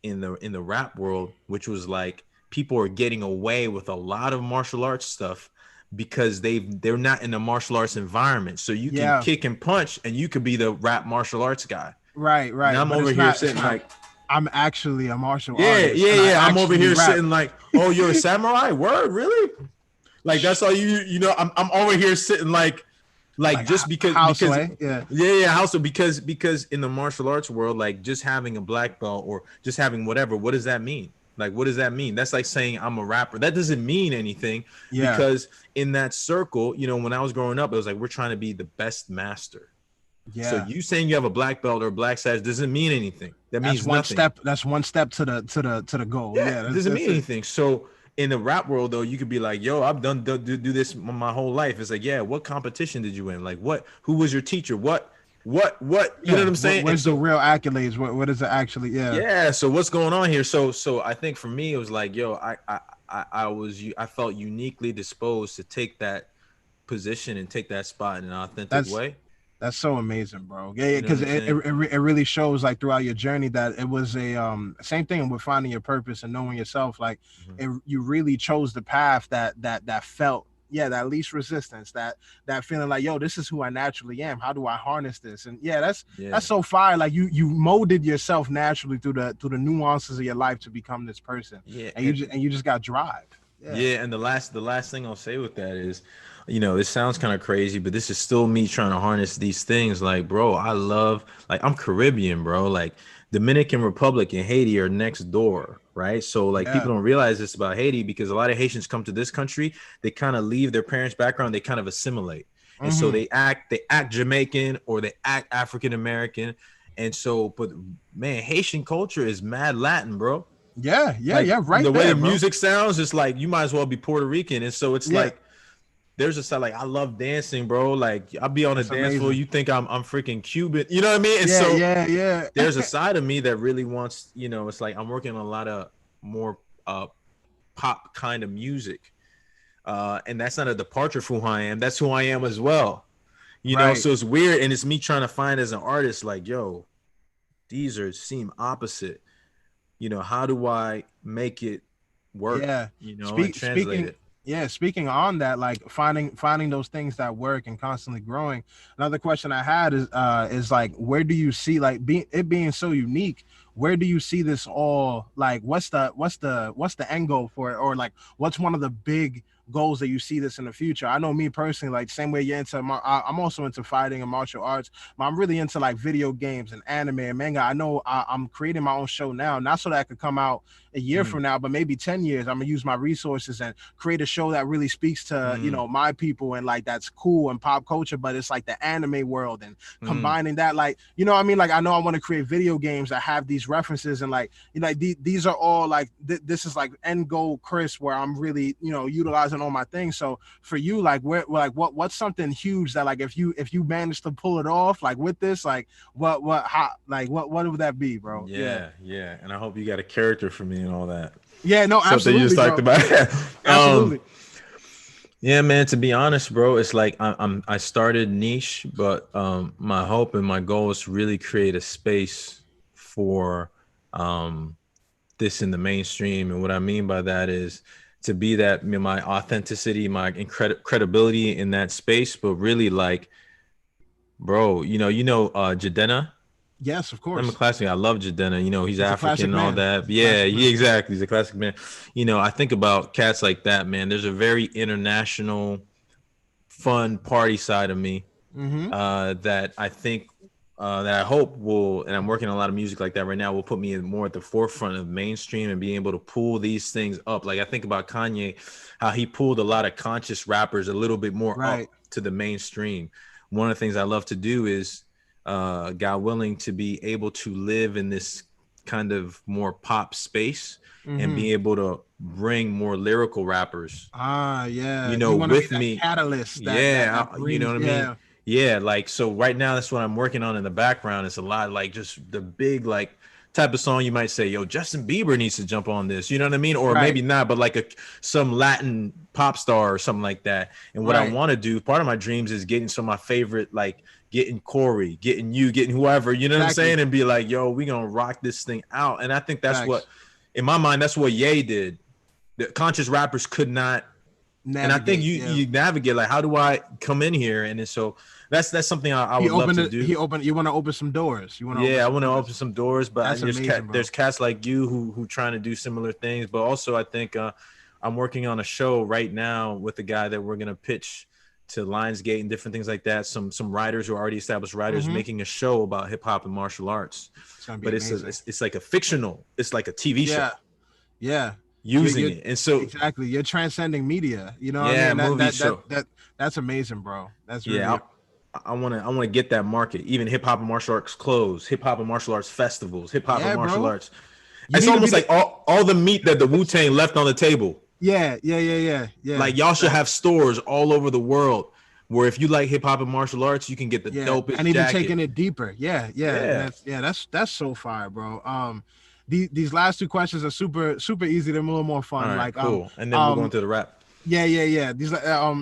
in the rap world, which was like, people are getting away with a lot of martial arts stuff because they're not in a martial arts environment. So you can Yeah. kick and punch, and you could be the rap martial arts guy. Right. Right. And I'm But over it's here not- it's sitting not- like, I'm actually a martial yeah, artist. and I I'm over actually here rap. sitting like, oh, you're a samurai? Word, really? Like, that's all you know. I'm over here sitting like just because Houseway, yeah. yeah, also because in the martial arts world, like, just having a black belt or just having whatever, what does that mean? Like, what does that mean? That's like saying I'm a rapper. That doesn't mean anything. Yeah. Because in that circle, you know, when I was growing up, it was like, we're trying to be the best master. Yeah. So you saying you have a black belt or a black sash doesn't mean anything. That means That's one nothing. step. That's one step to the goal. Yeah, Yeah. it doesn't mean it. anything. So in the rap world, though, you could be like, yo, I've do this my whole life. It's like, yeah, what competition did you win? Like, who was your teacher? What, you know what I'm saying? Where's the real accolades? What is it actually? Yeah. Yeah. So what's going on here? So I think for me, it was like, yo, I felt uniquely disposed to take that position and take that spot in an authentic way. That's so amazing, bro. Yeah, You know because what I'm it really shows, like, throughout your journey, that it was a same thing with finding your purpose and knowing yourself. Like, you really chose the path that felt, that least resistance, that feeling like, yo, this is who I naturally am. How do I harness this? And that's so fire. Like, you molded yourself naturally through the nuances of your life to become this person. Yeah, and you just got drive. Yeah, and the last thing I'll say with that is, you know, this sounds kind of crazy, but this is still me trying to harness these things. Like, bro, I'm Caribbean, bro. Like, Dominican Republic and Haiti are next door, right? So like, people don't realize this about Haiti, because a lot of Haitians come to this country, they kind of leave their parents' background, they kind of assimilate. And so they act Jamaican or they act African American. And so, but man, Haitian culture is mad Latin, bro. Yeah, right. The way there, the bro. music sounds, it's like you might as well be Puerto Rican. And so it's Yeah. like, there's a side, like, I love dancing, bro. Like, I'll be on a dance floor, you think I'm freaking Cuban, you know what I mean? And so there's a side of me that really wants, you know, it's like I'm working on a lot of more pop kind of music. And that's not a departure from who I am. That's who I am as well. You know, so it's weird. And it's me trying to find as an artist, like, yo, these seem opposite. You know, how do I make it work? Yeah. You know, and translate it. Yeah, speaking on that, like finding those things that work and constantly growing. Another question I had is like, where do you see, like, being so unique? Where do you see this all? Like, what's the end goal for it, or like, what's one of the big goals that you see this in the future? I know me personally, like, same way you're into I'm also into fighting and martial arts, but I'm really into like video games and anime and manga. I know I'm creating my own show now, not so that I could come out a year from now, but maybe 10 years, I'm gonna use my resources and create a show that really speaks to, you know, my people, and like, that's cool and pop culture, but it's like the anime world, and combining that, like, you know what I mean? Like, I know I want to create video games that have these references, and like, you know, these are all like, this is like end goal, Chris, where I'm really, you know, utilizing all my things. So for you, like, what's something huge that, like, if you manage to pull it off, like, with this, like, what would that be, bro? Yeah. And I hope you got a character for me and all that. Yeah, no, Something absolutely, you just bro. talked about. Absolutely. Yeah, man. To be honest, bro, it's like I started niche, but my hope and my goal is to really create a space for um, this in the mainstream. And what I mean by that is to be that, my authenticity, my credibility in that space, but really like, bro, Jadena. Yes, of I'm a course. classic. I love Jadena. He's He's a African classic and all man. that. He's a Yeah, classic he man. exactly. He's a classic man. I think about cats like that, man. There's a very international, fun party side of me Mm-hmm. that I think that I hope will, and I'm working on a lot of music like that right now, will put me in more at the forefront of mainstream and being able to pull these things up. Like I think about Kanye, how he pulled a lot of conscious rappers a little bit more up Right. to the mainstream. One of the things I love to do is, God willing, to be able to live in this kind of more pop space and Mm-hmm. be able to bring more lyrical rappers, Ah, yeah. You want to be with that me. catalyst Yeah, that you know brings, what I mean? yeah. Yeah, like so right now that's what I'm working on in the background. It's a lot like just the big like type of song you might say, yo, Justin Bieber needs to jump on this. You know what I mean? Or Right. maybe not, but like some Latin pop star or something like that. And what I Right. want to do, part of my dreams is getting some of my favorite, like getting Corey, getting you, getting whoever, you know what I'm Exactly. saying? And be like, yo, we gonna rock this thing out. And I think that's what, Facts. in my mind, that's what Ye did. The conscious rappers could not, and I think Navigate. you Yeah. you navigate like, how do I come in here? And then so that's something I He would love opened to it. do. He opened. You want to open some doors. You want to open Yeah, I some want to open doors. some doors, but That's amazing, bro. there's cats like you who trying to do similar things. But also, I think I'm working on a show right now with a guy that we're gonna pitch to Lionsgate and different things like that. Some writers who are already established writers Mm-hmm. making a show about hip hop and martial arts, It's gonna be but amazing. it's like a fictional, it's like a TV show Yeah. Yeah. using You're it, and so exactly. You're transcending media. You know what I yeah, mean? movie show. That's amazing, bro. That's Yeah, really I want to get that market. Even hip hop and martial arts clothes, hip hop and martial arts festivals, hip hop and yeah, martial bro. arts. You It's need to be almost the like all the meat that the Wu-Tang left on the table. yeah. Like y'all should Facts. have stores all over the world where if you like hip hop and martial arts, you can get the Yeah, dopest and even jacket. taking it deeper. Yeah. Yeah. That's so fire, bro. These last two questions are super easy. They're a little more All fun. right, Like cool. And then we'll go into the rap. yeah. These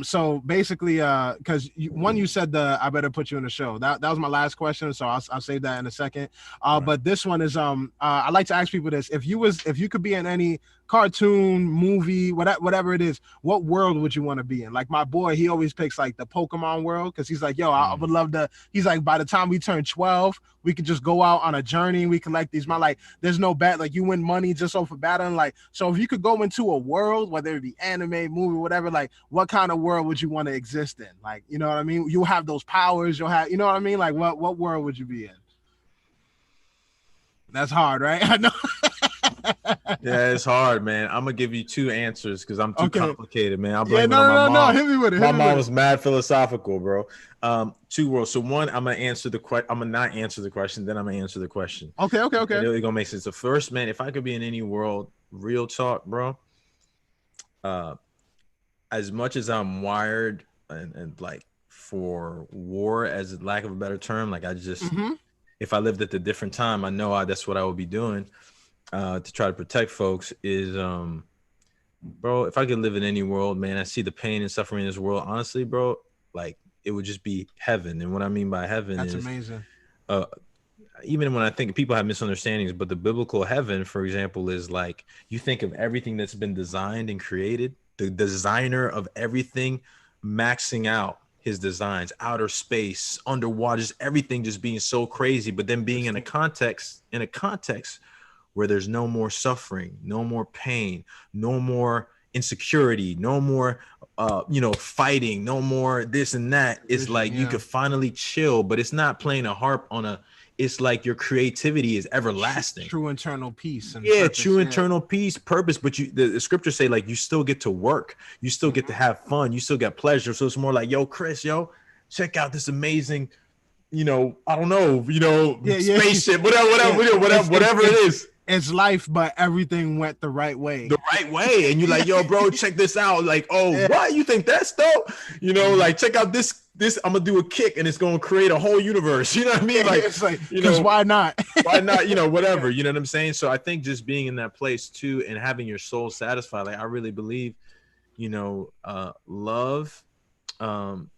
so basically because you said I better put you in the show. That was my last question, so I'll save that in a second. All right. But this one is I like to ask people this: if you could be in any cartoon, movie, whatever it is, what world would you want to be in? Like my boy, he always picks like the Pokemon world because he's like, yo, I would love to. He's like, by the time we turn 12, we could just go out on a journey. We collect these. Like, there's no bet. Like, you win money just off of battling. Like, so if you could go into a world, whether it be anime, movie, whatever, like, what kind of world would you want to exist in? Like, you know what I mean? You'll have those powers. You'll have, you know what I mean? Like, what world would you be in? That's hard, right? I know. Yeah, it's hard, man. I'm gonna give you two answers because I'm too complicated, man. I'll blame it on my mom. No. Hit me with it. My mom was mad philosophical, bro. Two worlds. So one, I'm gonna answer the question. I'm gonna not answer the question. Then I'm gonna answer the question. Okay. It's really gonna make sense. The first, man, if I could be in any world, real talk, bro. As much as I'm wired and like for war, as lack of a better term, like I just, if I lived at a different time, I know that's what I would be doing to try to protect folks. Is bro, if I could live in any world, man, I see the pain and suffering in this world. Honestly, bro, like it would just be heaven. And what I mean by heaven That's is amazing. Even when I think people have misunderstandings, but the biblical heaven, for example, is like you think of everything that's been designed and created, the designer of everything maxing out his designs, outer space, underwater, just everything just being so crazy, but then being in a context where there's no more suffering, no more pain, no more insecurity, no more fighting, no more this and that. It's like you could finally chill, but it's not playing a harp on a, it's like your creativity is everlasting. True internal peace. And purpose, internal peace, purpose. But the scriptures say like you still get to work, you still get to have fun, you still get pleasure. So it's more like, yo, Chris, check out this amazing, I don't know, spaceship, whatever it is. It's life, but everything went the right way. And you're like, yo, bro, check this out. Like, what? You think that's dope? Like, check out this. I'm gonna do a kick, and it's gonna create a whole universe. You know what I mean? Like, it's like, because why not? Why not? Whatever. You know what I'm saying? So I think just being in that place too, and having your soul satisfied. Like, I really believe love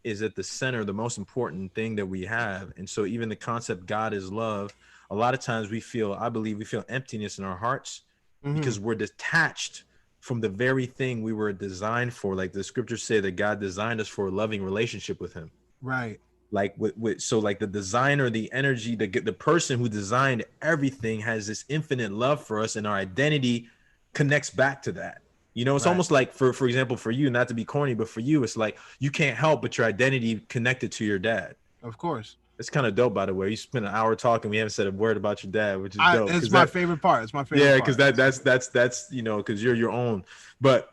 is at the center, the most important thing that we have. And so even the concept God is love, a lot of times I believe we feel emptiness in our hearts because we're detached from the very thing we were designed for. Like the scriptures say that God designed us for a loving relationship with him. Right. Like so like the designer, the energy, the person who designed everything has this infinite love for us, and our identity connects back to that. It's Right. almost like for example, for you, not to be corny, but for you, it's like you can't help but your identity connected to your dad. Of course. It's kind of dope, by the way. You spent an hour talking, we haven't said a word about your dad, which is dope. It's my favorite part. It's my favorite yeah, part. because that's because you're your own. But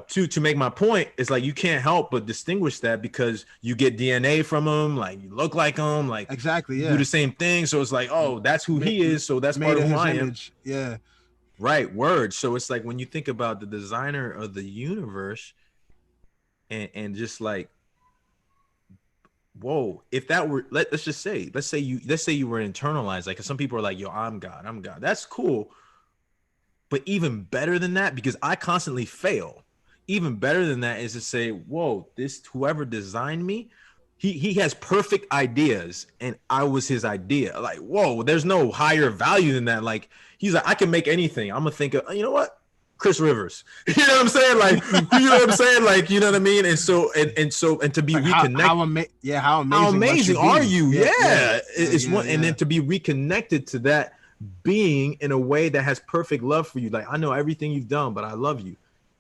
to make my point, it's like you can't help but distinguish that because you get DNA from him, like you look like him, like exactly, you yeah. do the same thing. So it's like, oh, that's who he is. So that's part of who I am. Yeah. Right, word. So it's like when you think about the designer of the universe, and just like, whoa, if that were let's say you were internalized, like some people are like, yo, I'm God. That's cool. But even better than that, because I constantly fail, even better than that is to say, whoa, this whoever designed me, he has perfect ideas and I was his idea. Like, whoa, there's no higher value than that. Like, he's like, I can make anything. I'm gonna think of, you know what? Chris Rivers. You know what I'm saying? Like, you know what I'm saying? Like, you know what I mean? And so and to be like reconnected. how amazing are you? It's yeah, one, and then to be reconnected to that being in a way that has perfect love for you. Like, I know everything you've done, but I love you.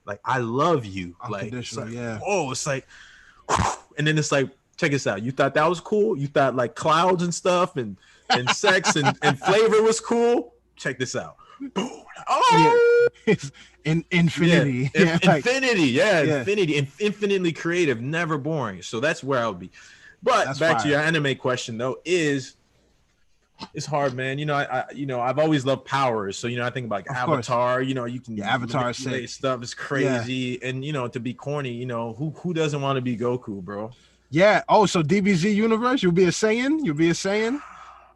Like, I love you. Like, it's like, whoa, it's like, and then it's like, check this out. You thought that was cool? You thought like clouds and stuff and sex and flavor was cool? Check this out. Boom. Oh, yeah. Infinity. Yeah. Infinity. Infinity. Infinitely creative, never boring. So that's where I'll be. But that's back to your anime question though, it's hard, man. I've always loved powers. So, I think about like Avatar, you can Avatar stuff is crazy. And, to be corny, who doesn't want to be Goku, bro? Yeah. Oh, so DBZ universe, you'll be a Saiyan?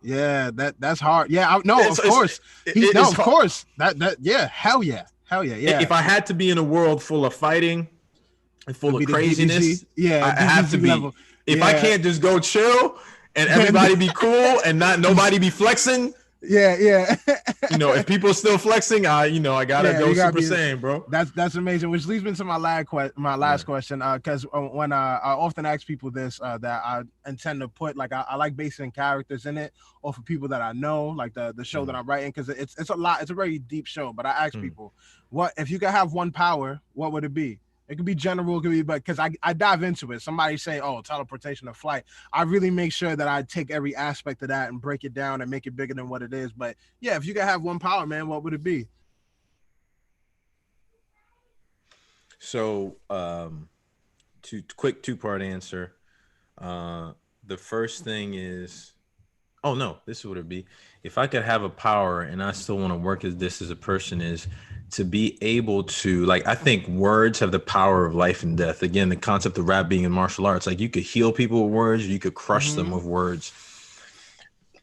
Yeah, that's hard. Yeah, of course. Of course. Yeah, hell yeah. Yeah. If I had to be in a world full of fighting and full of craziness, I have to be level. If I can't just go chill and everybody be cool and nobody be flexing. Yeah. If people are still flexing, I gotta go Super Saiyan, bro. That's amazing. Which leads me to my last question. Because when I often ask people this, that I intend to put I like basing characters in it, or for people that I know, like the show that I'm writing, because it's a lot. It's a very deep show. But I ask people, what if you could have one power? What would it be? It could be general, it could be, but because I dive into it. Somebody say, oh, teleportation or flight. I really make sure that I take every aspect of that and break it down and make it bigger than what it is. But yeah, if you could have one power, man, what would it be? So, two-part answer. The first thing is, this is what it'd be. If I could have a power and I still want to work as a person, is to be able to, like, I think words have the power of life and death. Again, the concept of rap being in martial arts, like you could heal people with words, you could crush them with words.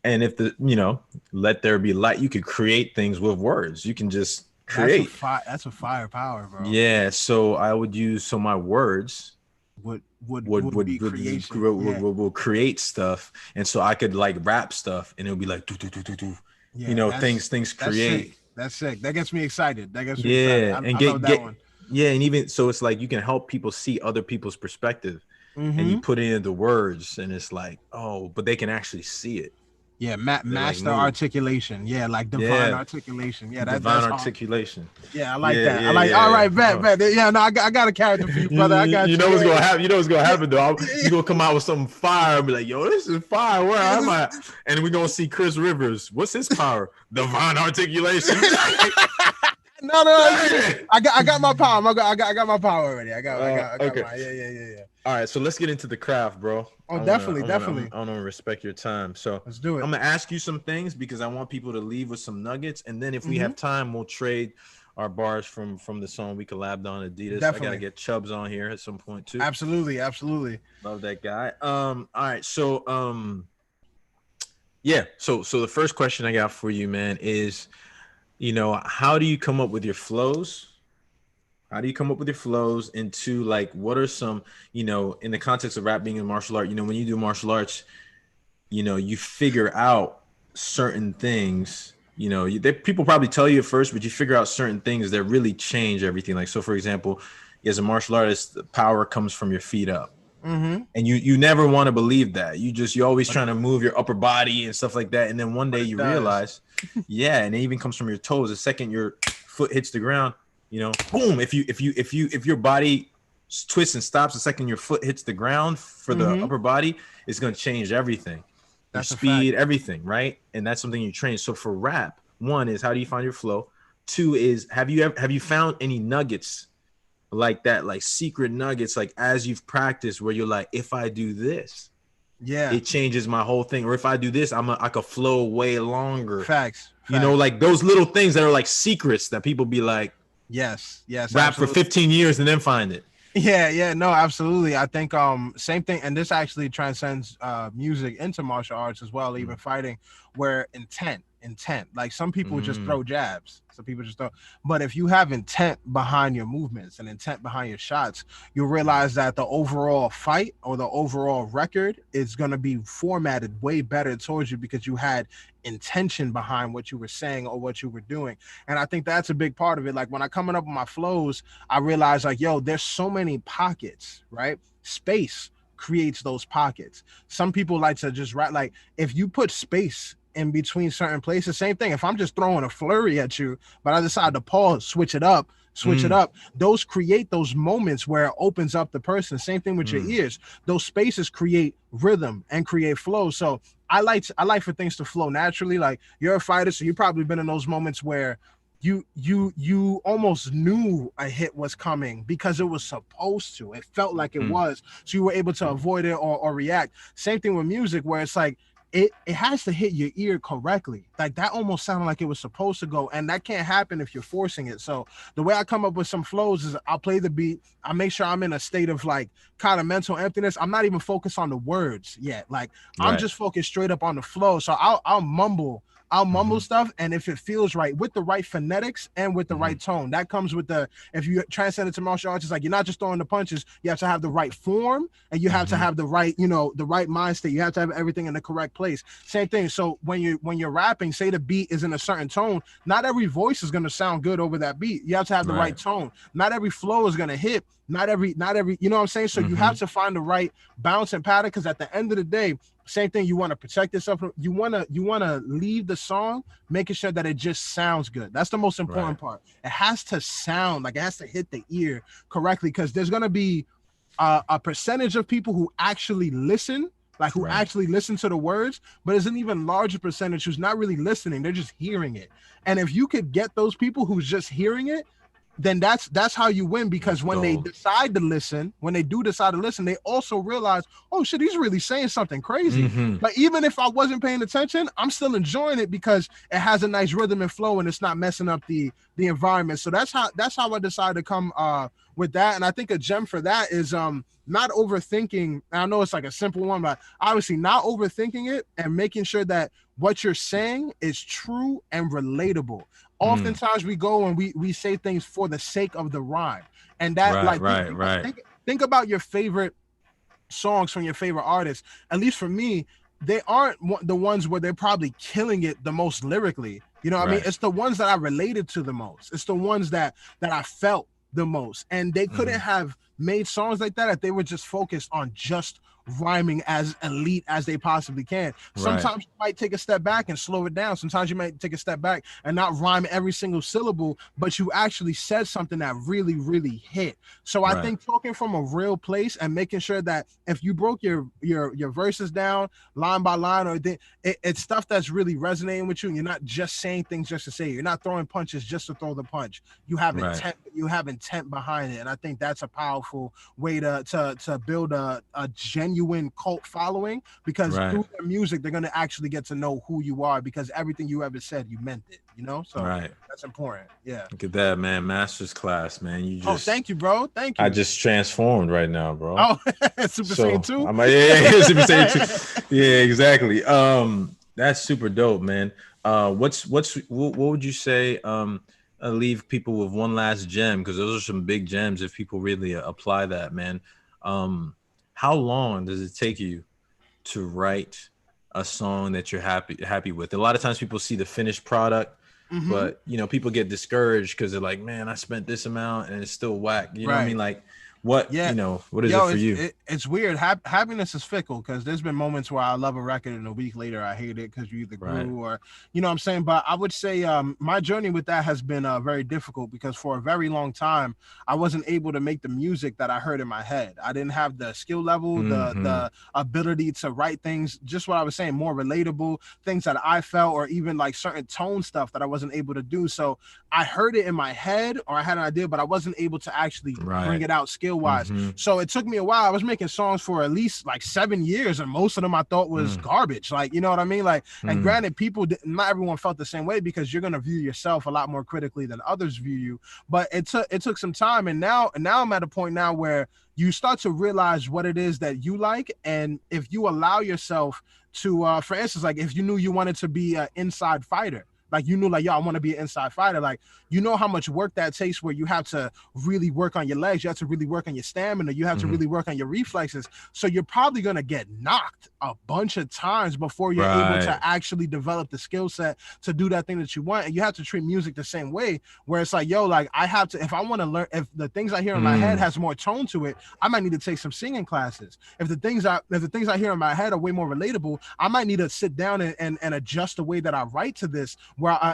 And if let there be light, you could create things with words. You can just create. That's a firepower, bro. Yeah. So I would use, my words would be creation. Will create stuff. And so I could like rap stuff and it would be like, things create. That's sick. That gets me excited. I love that one. Yeah, and even so, it's like you can help people see other people's perspective, and you put it into words, and it's like, but they can actually see it. Yeah, master articulation. Yeah, like divine articulation. Yeah, that's articulation. Yeah, I like that. All right, bet. Yeah, no, I got a character for you, brother. I got you. Know what's gonna happen. You know what's gonna happen, though. You gonna come out with something fire and be like, "Yo, this is fire. Where am I?" And we're gonna see Chris Rivers. What's his power? Divine articulation. No. I got my power. I got my power already. I got okay. My, yeah. All right, so let's get into the craft, bro. Definitely. I want to respect your time. So let's do it. I'm gonna ask you some things because I want people to leave with some nuggets, and then if we have time, we'll trade our bars from the song we collabed on, Adidas. Definitely. I gotta get Chubbs on here at some point too. Absolutely. Love that guy. All right, so So the first question I got for you, man, is, how do you come up with your flows? How do you come up with your flows? And two, like, what are some, in the context of rap being a martial art, when you do martial arts, you figure out certain things, people probably tell you at first, but you figure out certain things that really change everything. Like, so for example, as a martial artist, the power comes from your feet up. Mm-hmm. And you never want to believe that. You're always trying to move your upper body and stuff like that. And then one day you realize, yeah, and it even comes from your toes. The second your foot hits the ground, boom. If your body twists and stops the second your foot hits the ground for the upper body, it's gonna change everything. That's your speed, everything, right? And that's something you train. So for rap, one is how do you find your flow? Two is have you found any nuggets like that, like secret nuggets, like as you've practiced where you're like, if I do this, it changes my whole thing, or if I do this, I could flow way longer. Facts. Like those little things that are like secrets that people be like, yes, rap for 15 years and then find it. Yeah, no, absolutely. I think same thing, and this actually transcends music into martial arts as well, even fighting, where intent. Like some people just throw jabs, some people just throw, but if you have intent behind your movements and intent behind your shots, you'll realize that the overall fight or the overall record is going to be formatted way better towards you because you had intention behind what you were saying or what you were doing. And I think that's a big part of it. Like when I coming up with my flows, I realized like, yo, there's so many pockets, right? Space creates those pockets. Some people like to just write, like if you put space in between certain places, same thing. If I'm just throwing a flurry at you, but I decide to pause, switch it up, those create those moments where it opens up the person. Same thing with your ears. Those spaces create rhythm and create flow. So I like for things to flow naturally. Like you're a fighter, so you've probably been in those moments where you almost knew a hit was coming because it was supposed to. It felt like it was. So you were able to avoid it or react. Same thing with music where it's like it has to hit your ear correctly. Like that almost sounded like it was supposed to go, and that can't happen if you're forcing it. So the way I come up with some flows is I'll play the beat. I make sure I'm in a state of like kind of mental emptiness. I'm not even focused on the words yet. Like I'm just focused straight up on the flow. So I'll mumble stuff, and if it feels right with the right phonetics and with the right tone, that comes with if you transcend it to martial arts, it's like you're not just throwing the punches, you have to have the right form and you have to have the right, the right mind state. You have to have everything in the correct place. Same thing. So when you're rapping, say the beat is in a certain tone, not every voice is going to sound good over that beat. You have to have the right tone. Not every flow is going to hit. Not every, you know what I'm saying? So you have to find the right balance and pattern, because at the end of the day, same thing, you want to protect yourself. You want to leave the song making sure that it just sounds good. That's the most important part. It has to sound like it has to hit the ear correctly, because there's going to be a percentage of people who actually listen, like who actually listen to the words, but there's an even larger percentage who's not really listening. They're just hearing it. And if you could get those people who's just hearing it, then that's how you win, because when they decide to listen, they also realize, oh shit, he's really saying something crazy. Like even if I wasn't paying attention, I'm still enjoying it because it has a nice rhythm and flow and it's not messing up the environment. So that's how I decided to come with that. And I think a gem for that is not overthinking. I know it's like a simple one, but obviously not overthinking it and making sure that what you're saying is true and relatable. Oftentimes we go and we say things for the sake of the rhyme, and that think about your favorite songs from your favorite artists. At least for me, they aren't the ones where they're probably killing it the most lyrically. You know what I mean? It's the ones that I related to the most. It's the ones that I felt the most, and they couldn't have made songs like that if they were just focused on just rhyming as elite as they possibly can. Sometimes you might take a step back and slow it down. Sometimes you might take a step back and not rhyme every single syllable, but you actually said something that really, really hit. So I think talking from a real place and making sure that if you broke your verses down line by line, or it's stuff that's really resonating with you, and you're not just saying things just to say it. You're not throwing punches just to throw the punch. You have intent. You have intent behind it, and I think that's a powerful way to build a genuine cult following, because through their music they're going to actually get to know who you are, because everything you ever said, you meant it, so that's important. Look at that, man. Master's class, man. You just thank you, bro. Thank you. I just transformed right now, bro. Super Saiyan 2. Super Saiyan 2. Yeah, exactly. That's super dope, man. What would you say leave people with one last gem, because those are some big gems if people really apply that, man. Um, how long does it take you to write a song that you're happy with? A lot of times people see the finished product, Hmm. but people get discouraged because they're like, man, I spent this amount and it's still whack. You know what I Right. mean? Like, what Yeah. what is it Yo, for you? it's weird. Happiness is fickle, because there's been moments where I love a record and a week later I hate it because you either Right. grew or, you know what I'm saying? But I would say my journey with that has been very difficult, because for a very long time I wasn't able to make the music that I heard in my head. I didn't have the skill level, Hmm. the ability to write things, just what I was saying, more relatable, things that I felt, or even like certain tone stuff that I wasn't able to do. So I heard it in my head, or I had an idea, but I wasn't able to actually bring Right. it out skill wise. Hmm. So it took me a while. I was making songs for at least like 7 years, and most of them I thought was Mm. garbage. Like, you know what I mean? Like, and Mm. granted, not everyone felt the same way, because you're gonna view yourself a lot more critically than others view you. But it took some time, and now I'm at a point now where you start to realize what it is that you like, and if you allow yourself to, for instance, like if you knew you wanted to be an inside fighter. Like, you knew, like, yo, I want to be an inside fighter. Like, you know how much work that takes, where you have to really work on your legs, you have to really work on your stamina, you have to Hmm. really work on your reflexes. So you're probably going to get knocked a bunch of times before you're able Right. to actually develop the skill set to do that thing that you want. And you have to treat music the same way, where it's like, yo, like, I have to, if I want to learn, if the things I hear in my head Mm. has more tone to it, I might need to take some singing classes. If the things I hear in my head are way more relatable, I might need to sit down and adjust the way that I write to this,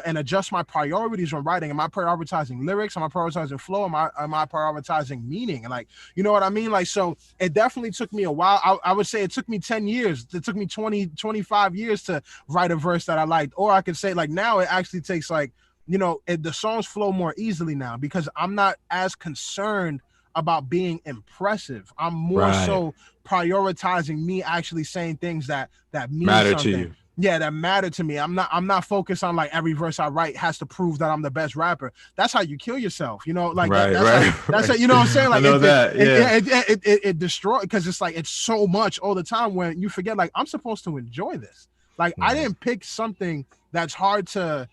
and adjust my priorities when writing. Am I prioritizing lyrics? Am I prioritizing flow? Am I prioritizing meaning? And, like, you know what I mean? Like, so it definitely took me a while. I would say it took me 10 years. It took me 25 years to write a verse that I liked. Or I could say, like, now it actually takes, like, the songs flow more easily now, because I'm not as concerned about being impressive. I'm more Right. so prioritizing me actually saying things that mean Matter to something. you. Yeah, that matter to me. I'm not focused on, like, every verse I write has to prove that I'm the best rapper. That's how you kill yourself, like that. Right. That's how, Right. that's how, Right. you know what I'm saying? I Like, know that. Yeah. it destroy, because it's like, it's so much all the time, when you forget, like, I'm supposed to enjoy this. Like, I Right. didn't pick something that's hard to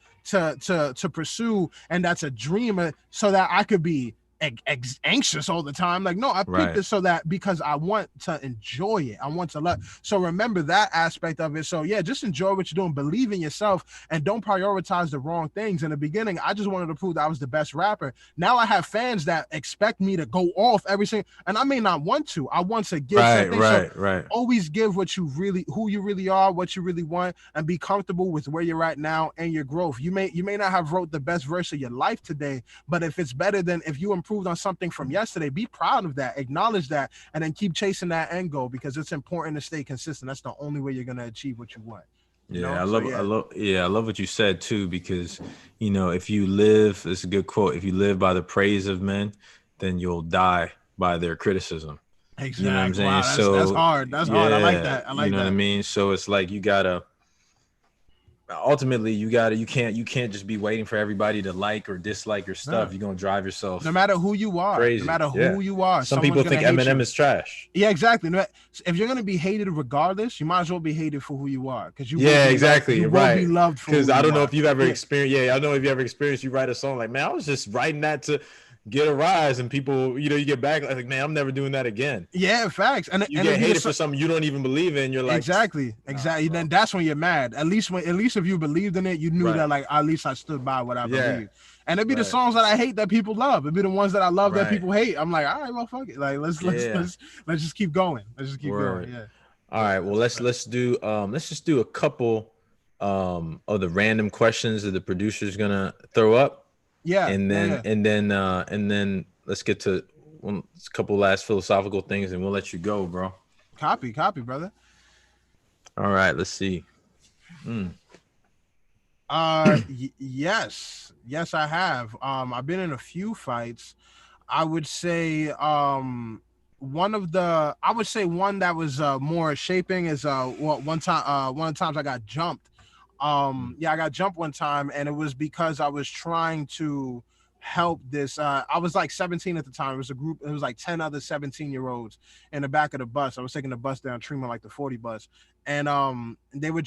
pursue, and that's a dream, so that I could be anxious all the time. Like, no, I picked Right. this so that, because I want to enjoy it, I want to love. So remember that aspect of it. So yeah, just enjoy what you're doing, believe in yourself, and don't prioritize the wrong things. In the beginning, I just wanted to prove that I was the best rapper. Now I have fans that expect me to go off every single, and I may not want to. I want to give Right. something. So Right. Right. always give who you really are, what you really want, and be comfortable with where you're at now and your growth. You may not have wrote the best verse of your life today, but if it's better than, if you improved on something from yesterday, be proud of that, acknowledge that, and then keep chasing that end goal, because it's important to stay consistent. That's the only way you're going to achieve what you want. Yeah, I So love, I yeah. love, yeah, I love what you said too, because if you live, it's a good quote. If you live by the praise of men, then you'll die by their criticism. You know what I'm Exactly. saying? Wow, that's So hard. That's hard. I like yeah, that. I you like know what I that. mean. So it's like you can't just be waiting for everybody to like or dislike your Yeah. stuff. You're gonna drive yourself No matter who you are, no crazy. matter Yeah. who you are, Some someone's people gonna think hate Eminem you. is trash. Yeah, exactly. No, if you're gonna be hated regardless, you might as well be hated for who you are, because you will Yeah, be loved. exactly. You will be Right. loved for Because who I you don't know are. if you've ever Yeah, experienced. Yeah, I don't know if you ever experienced. You write a song like, man, I was just writing that to get a rise, and people, you get back like, man, I'm never doing that again. yeah, facts. And You it'd get be hated for something you don't even believe in. You're like, exactly, nah, exactly. bro. Then that's when you're mad. At least if you believed in it, you knew Right. that, like, at least I stood by what I Yeah. believed. And it'd be the Right. songs that I hate that people love. It'd be the ones that I love that Right. people hate. I'm like, all right, well, fuck it. Like, Yeah. let's just keep going. Let's just keep going. Word. Yeah. All Yeah. right. Well, let's just do a couple of the random questions that the producer's gonna throw up, Yeah. and Yeah. then Yeah. and then let's get to a couple last philosophical things, and we'll let you go, bro. Copy, brother. All right. Let's see. Yes, I have. I've been in a few fights. I would say one that was more shaping is one time one of the times I got jumped. I got jumped one time, and it was because I was trying to help this. I was like 17 at the time. It was a group, it was like 10 other 17-year-olds in the back of the bus. I was taking the bus down Tremont, like the 40 bus. And they were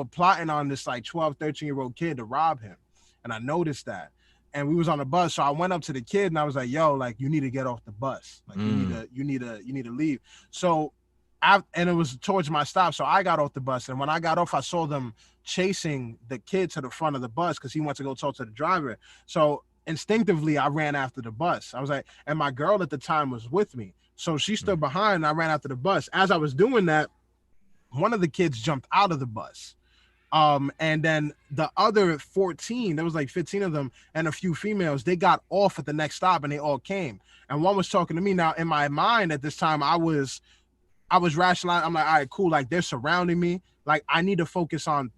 plotting on this like 12, 13-year-old kid to rob him. And I noticed that. and we was on the bus. So I went up to the kid and I was like, yo, like you need to get off the bus. Like you need to leave. So and it was towards my stop. So I got off the bus. And when I got off, I saw them chasing the kid to the front of the bus because he went to go talk to the driver. So instinctively, I ran after the bus. I was like, and my girl at the time was with me. So she stood behind and I ran after the bus. As I was doing that, one of the kids jumped out of the bus. And then the other 14, there was like 15 of them and a few females, they got off at the next stop and they all came. And one was talking to me. Now, in my mind at this time, I was rationalizing. I'm like, all right, cool. Like they're surrounding me. Like I need to focus on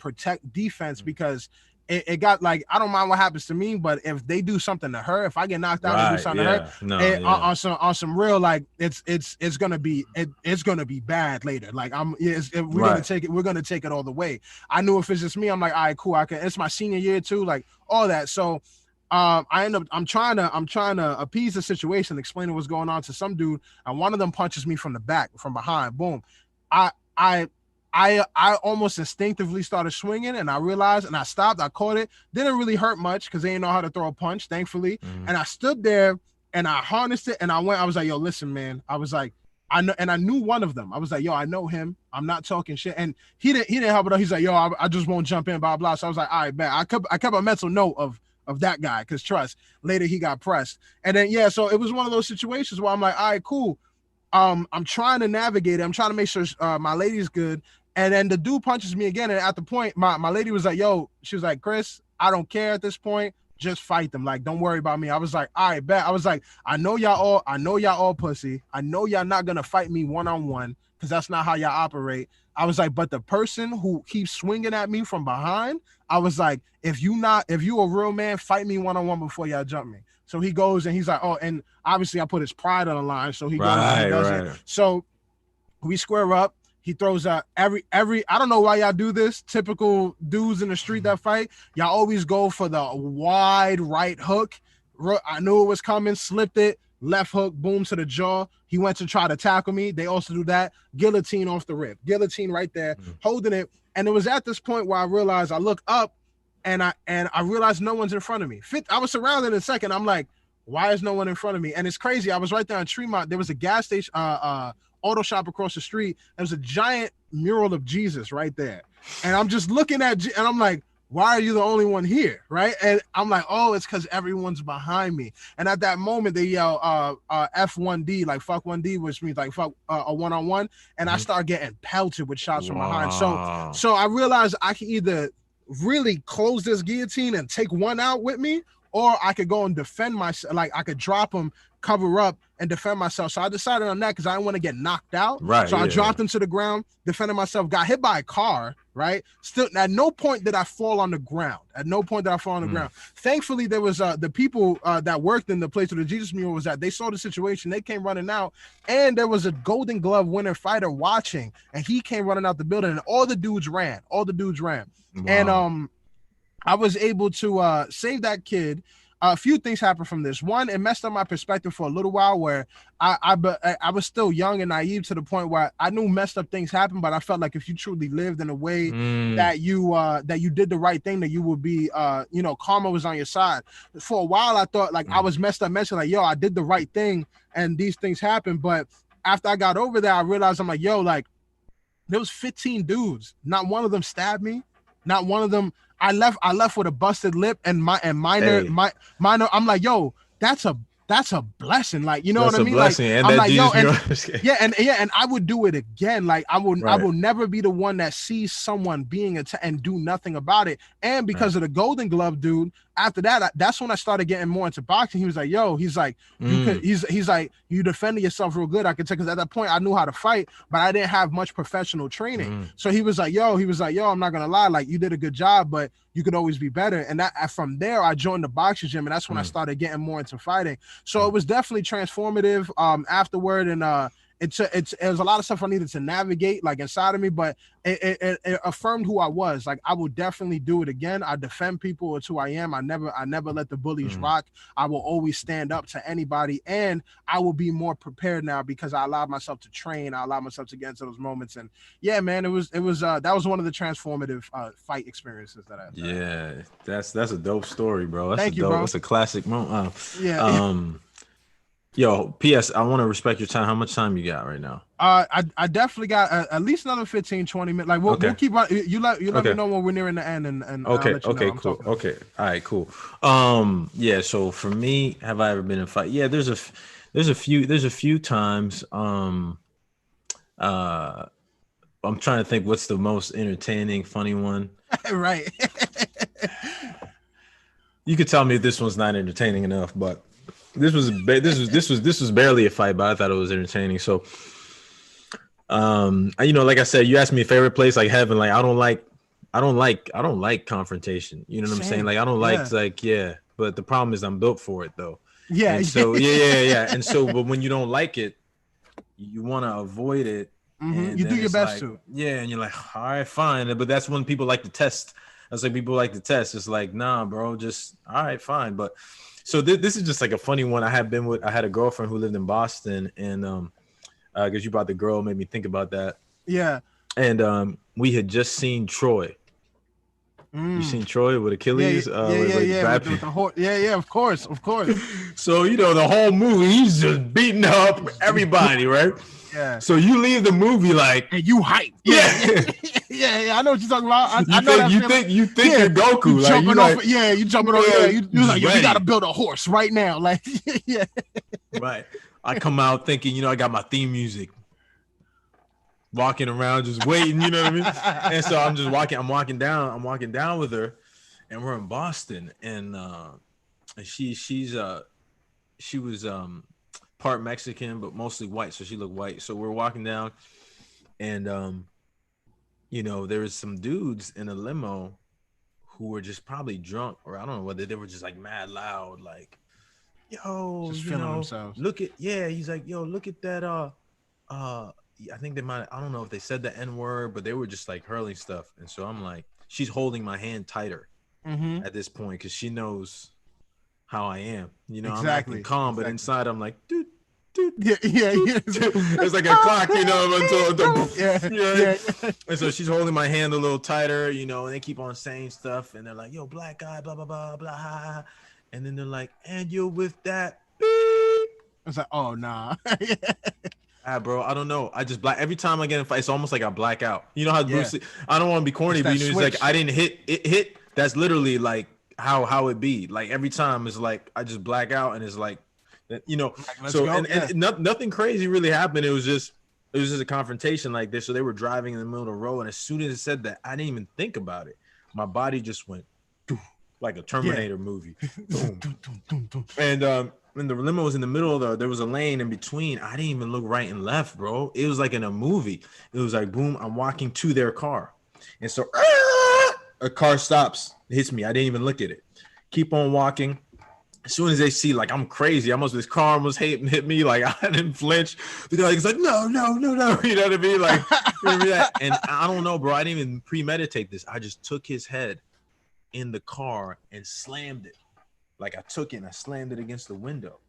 defense because it got like, I don't mind what happens to me, but if they do something to her, if I get knocked out and do something to her, on some real, like it's gonna be bad later. Like we're gonna take it all the way. I knew if it's just me, I'm like, all right, cool. It's my senior year too, like all that. So I'm trying to appease the situation, explaining what's going on to some dude, and one of them punches me from the back, from behind. Boom. I almost instinctively started swinging, and I realized, and I stopped. I caught it. Didn't really hurt much because they didn't know how to throw a punch, thankfully. And I stood there and I harnessed it, and I was like, yo, listen, man. I was like, I know, and I knew one of them. I was like, yo, I know him. I'm not talking shit. And he didn't help it out. He's like, yo, I just won't jump in, blah, blah. So I was like, all right, man. I kept a mental note of that guy, because trust, later he got pressed. And then, yeah, so it was one of those situations where I'm like, all right, cool. I'm trying to navigate it. I'm trying to make sure my lady's good. And then the dude punches me again. And at the point, my lady was like, yo, she was like, Chris, I don't care at this point. Just fight them. Like, don't worry about me. I was like, all right, bet. I was like, I know y'all all pussy. I know y'all not going to fight me one-on-one because that's not how y'all operate. I was like, but the person who keeps swinging at me from behind, I was like, if you a real man, fight me one-on-one before y'all jump me. So he goes and he's like, oh, and obviously I put his pride on the line. So he goes and he does it. So we square up. He throws out every, I don't know why y'all do this. Typical dudes in the street that fight. Y'all always go for the wide right hook. I knew it was coming, slipped it, left hook, boom to the jaw. He went to try to tackle me. They also do that. Guillotine off the rib. Guillotine right there, holding it. And it was at this point where I realized, I look up and I realized no one's in front of me. I was surrounded in a second. I'm like, why is no one in front of me? And it's crazy. I was right there in Tremont. There was a gas station, auto shop across the street. There was a giant mural of Jesus right there. And I'm just looking at, and I'm like, why are you the only one here? Right. And I'm like, oh, it's because everyone's behind me. And at that moment, they yell F1D, like fuck 1D, which means like fuck a one-on-one. And I start getting pelted with shots from behind. So I realized I can either really close this guillotine and take one out with me, or I could go and defend myself. Like I could drop him, cover up, and defend myself. So I decided on that because I didn't want to get knocked out. Right. So I dropped him to the ground, defended myself, got hit by a car, right? Still, at no point did I fall on the ground. Thankfully, there was the people that worked in the place where the Jesus mural was at. They saw the situation. They came running out. And there was a Golden Glove winner fighter watching. And he came running out the building. And all the dudes ran. Wow. And I was able to save that kid. A few things happened from this. One, it messed up my perspective for a little while, where I was still young and naive to the point where I knew messed up things happen, but I felt like if you truly lived in a way that you did the right thing, that you would be, karma was on your side. For a while, I thought like I was messed up mentally, like, yo, I did the right thing and these things happened. But after I got over there, I realized I'm like, yo, like there was 15 dudes. Not one of them stabbed me. Not one of them. I left with a busted lip and minor. I'm like, yo, that's a blessing. Like, you know what I mean? Like, and I'm like, yo, and I would do it again. Like, I will never be the one that sees someone being and do nothing about it. And because of the Golden Glove dude, after that, that's when I started getting more into boxing. He was like, yo, he's like, he's like, you defended yourself real good. I could tell, because at that point I knew how to fight, but I didn't have much professional training. So he was like, yo, I'm not gonna lie, like you did a good job, but you could always be better. And that from there, I joined the boxing gym, and that's when I started getting more into fighting. So it was definitely transformative afterward, and it was a lot of stuff I needed to navigate like inside of me, but it affirmed who I was. Like I will definitely do it again. I defend people. It's who I am. I never let the bullies rock. I will always stand up to anybody, and I will be more prepared now because I allowed myself to train. I allowed myself to get into those moments, and yeah, man, it was that was one of the transformative fight experiences that I had. Yeah, that's a dope story, bro. Thank you, bro. That's a classic moment. Yeah. Yo, P.S. I want to respect your time. How much time you got right now? I definitely got at least another 15, 20 minutes. Like we'll keep on. You let me know when we're nearing the end, and okay, I'll let you know. cool. Okay, all right, cool. Yeah. So for me, have I ever been in a fight? Yeah, there's a few times. I'm trying to think what's the most entertaining, funny one. Right. You could tell me if this one's not entertaining enough, but this was barely a fight, but I thought it was entertaining. So, like I said, you asked me favorite place, like heaven. Like I don't like confrontation. You know what I'm saying? Like I don't like but the problem is I'm built for it though. Yeah. And so yeah. And so, but when you don't like it, you want to avoid it. Mm-hmm. You do your best to. Yeah, and you're like, all right, fine. But that's when people like to test. That's like people like to test. It's like, nah, bro, just all right, fine. But so this is just like a funny one. I had a girlfriend who lived in Boston, and because you brought the girl, made me think about that. Yeah. And we had just seen Troy. You seen Troy with Achilles? Yeah. With the horse. Yeah, of course. So the whole movie, he's just beating up everybody, right? Yeah. So you leave the movie like, and you hype. Yeah. yeah. I know what you're talking about. You think you're Goku. You like, jumping off. Like, you jumping over. Yeah, you're like, you got to build a horse right now. Like, yeah. Right. I come out thinking, I got my theme music. Walking around, just waiting, you know what I mean? And so I'm walking down with her, and we're in Boston, and she was part Mexican, but mostly white, so she looked white. So we're walking down, and there was some dudes in a limo who were just probably drunk, or I don't know whether they were just like mad loud, like, yo, just feeling themselves. He's like, yo, look at that, I think they might, I don't know if they said the N-word, but they were just like hurling stuff. And so I'm like, she's holding my hand tighter at this point because she knows how I am. Exactly. I'm acting calm, but inside I'm like, dude. Yeah. It's like a clock, until yeah. And so she's holding my hand a little tighter, and they keep on saying stuff, and they're like, yo, black guy, blah, blah, blah, blah. And then they're like, and you're with that. It's like, oh, nah. Bro, I don't know. I just black every time I get in a fight. It's almost like I black out. You know how Bruce Lee, I don't want to be corny, but it's like I didn't hit. That's literally like how it be. Like every time it's like I just black out, and it's like, and nothing crazy really happened. It was just a confrontation like this. So they were driving in the middle of the road, and as soon as it said that, I didn't even think about it. My body just went like a Terminator movie. Boom. And when the limo was in the middle of there was a lane in between. I didn't even look right and left, bro. It was like in a movie. It was like, boom, I'm walking to their car. And so a car stops, hits me. I didn't even look at it. Keep on walking. As soon as they see, like, I'm crazy, this car almost hit me. Like, I didn't flinch. It's like, no. You know what I mean? Like, and I don't know, bro. I didn't even premeditate this. I just took his head in the car and slammed it. Like I took it and I slammed it against the window.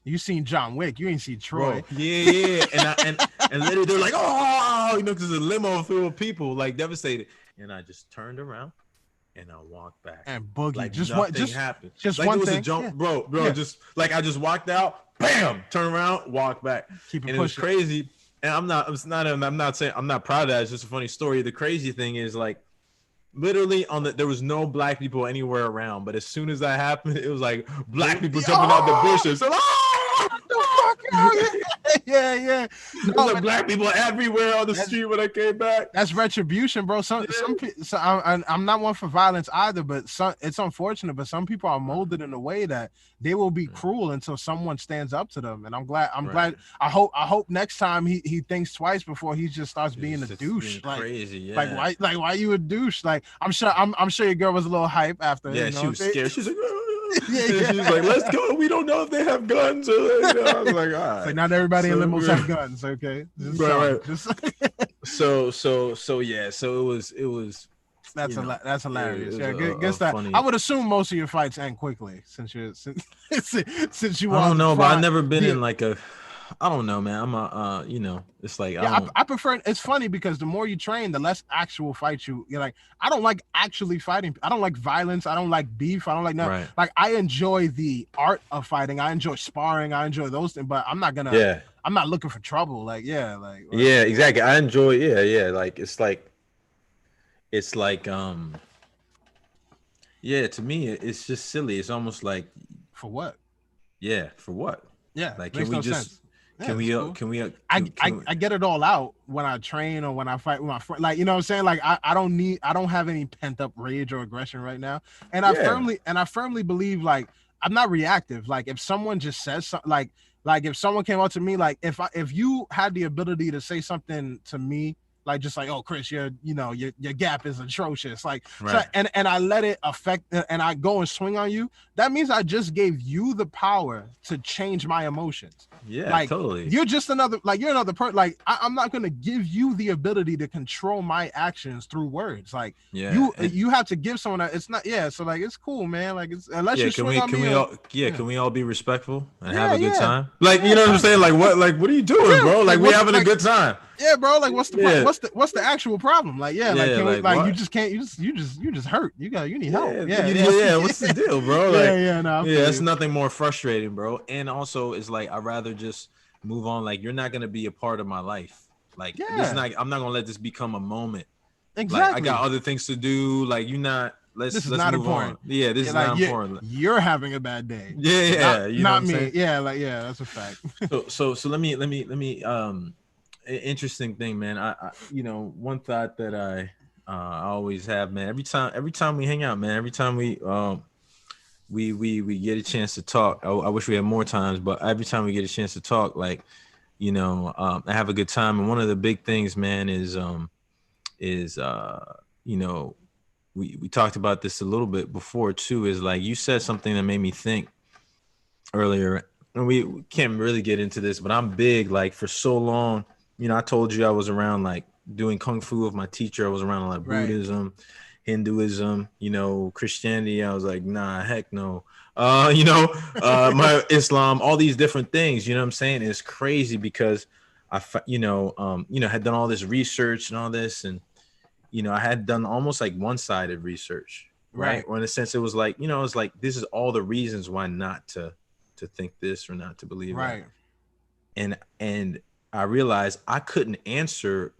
You seen John Wick? You ain't seen Troy. Bro, yeah. And literally they're like, oh, because the limo full of people, like devastated. And I just turned around and I walked back. And Boogie, like just happened. Just like one it was thing, a jump, bro. Yeah. Just like I just walked out, bam, turn around, walk back. Keep it and pushing. It was crazy. And I'm not saying I'm not proud of that. It's just a funny story. The crazy thing is like, literally there was no black people anywhere around, but as soon as that happened, it was like black people jumping out the bushes. So, yeah. There was like black people everywhere on the street when I came back. That's retribution, bro. I'm not one for violence either, but it's unfortunate. But some people are molded in a way that they will be cruel until someone stands up to them. And I'm glad. I hope next time he thinks twice before he just starts being a douche. Like crazy, yeah. Like why you a douche? Like I'm sure your girl was a little hype after. Yeah, she was scared. She's like, Yeah, And yeah. she was like, let's go. We don't know if they have guns. Or, you know, I was like, all right. Like not everybody in So, limos yeah. have guns, okay? Just Right, some. right. Just So yeah. So it was. that's you know, that's hilarious. it Yeah, was good stuff. funny. I would assume most of your fights end quickly since you since you. I don't know, but I've never been the- in like a. I don't know, man. I'm a. You know, it's like Yeah, I don't. I prefer. It's funny because the more you train, the less actual fights you're like. I don't like actually fighting. I don't like violence. I don't like beef. I don't like nothing. Right. Like I enjoy the art of fighting. I enjoy sparring. I enjoy those things. But I'm not gonna. Yeah. I'm not looking for trouble. Like like Yeah. Exactly. I enjoy. Yeah. Like it's like Yeah. To me, it's just silly. It's almost like for what? yeah. For what? Yeah, Like, makes can we no just? sense. Yeah, Can we? that's cool. Can we? I get it all out when I train or when I fight with my friend. Like, you know what I'm saying? Like I don't have any pent up rage or aggression right now. And I firmly believe like I'm not reactive. Like if someone just says something like if someone came up to me, like if you had the ability to say something to me, like just like, oh Chris, your gap is atrocious. Like Right. so, and I let it affect and I go and swing on you, that means I just gave you the power to change my emotions. Yeah. Like, Totally. You're just another person. Like I'm not gonna give you the ability to control my actions through words. Like Yeah. you have to give someone it's not so like it's cool, man. Like it's unless Yeah, you can swing we on can me we or- all can we all be respectful and have Yeah, a good yeah. time? Like you know what I'm saying? Like what are you doing, Yeah, bro? like, Like we what's- having a like- good time. yeah, bro. Like what's the Yeah. what's the actual problem? Like like Yeah, can we like, like you what? just can't you just hurt. You need help. Yeah, what's the deal, bro? Like No, I feel yeah, it's you. nothing more frustrating, bro. And also it's like I'd rather just move on. Like you're not gonna be a part of my life. Like this Yeah. is not I'm not gonna let this become a moment. Exactly. Like I got other things to do. Like you not This is let's not move important. on. Yeah, this is like not important. you're having a bad day. Yeah, Not, you know not what I'm me. saying? Yeah, that's a fact. So let me interesting thing, man. I you know, one thought that I always have, man, every time we hang out, man, every time we get a chance to talk, I wish we had more times, but every time we get a chance to talk, like, you know, I have a good time. And one of the big things, man, is you know, we talked about this a little bit before too, is like you said something that made me think earlier, and we can't really get into this, but I'm big, like for so long, you know, I told you I was around like doing Kung Fu with my teacher. I was around a lot of Right. Buddhism, Hinduism, you know, Christianity. I was like, nah, heck no. You know, my Islam, all these different things, you know what I'm saying? It's crazy because you know, had done all this research and all this, and, you know, I had done almost like one-sided research, right? Or in a sense, it was like, you know, it's like, this is all the reasons why not to think this or not to believe Right. that. And I realized I couldn't answer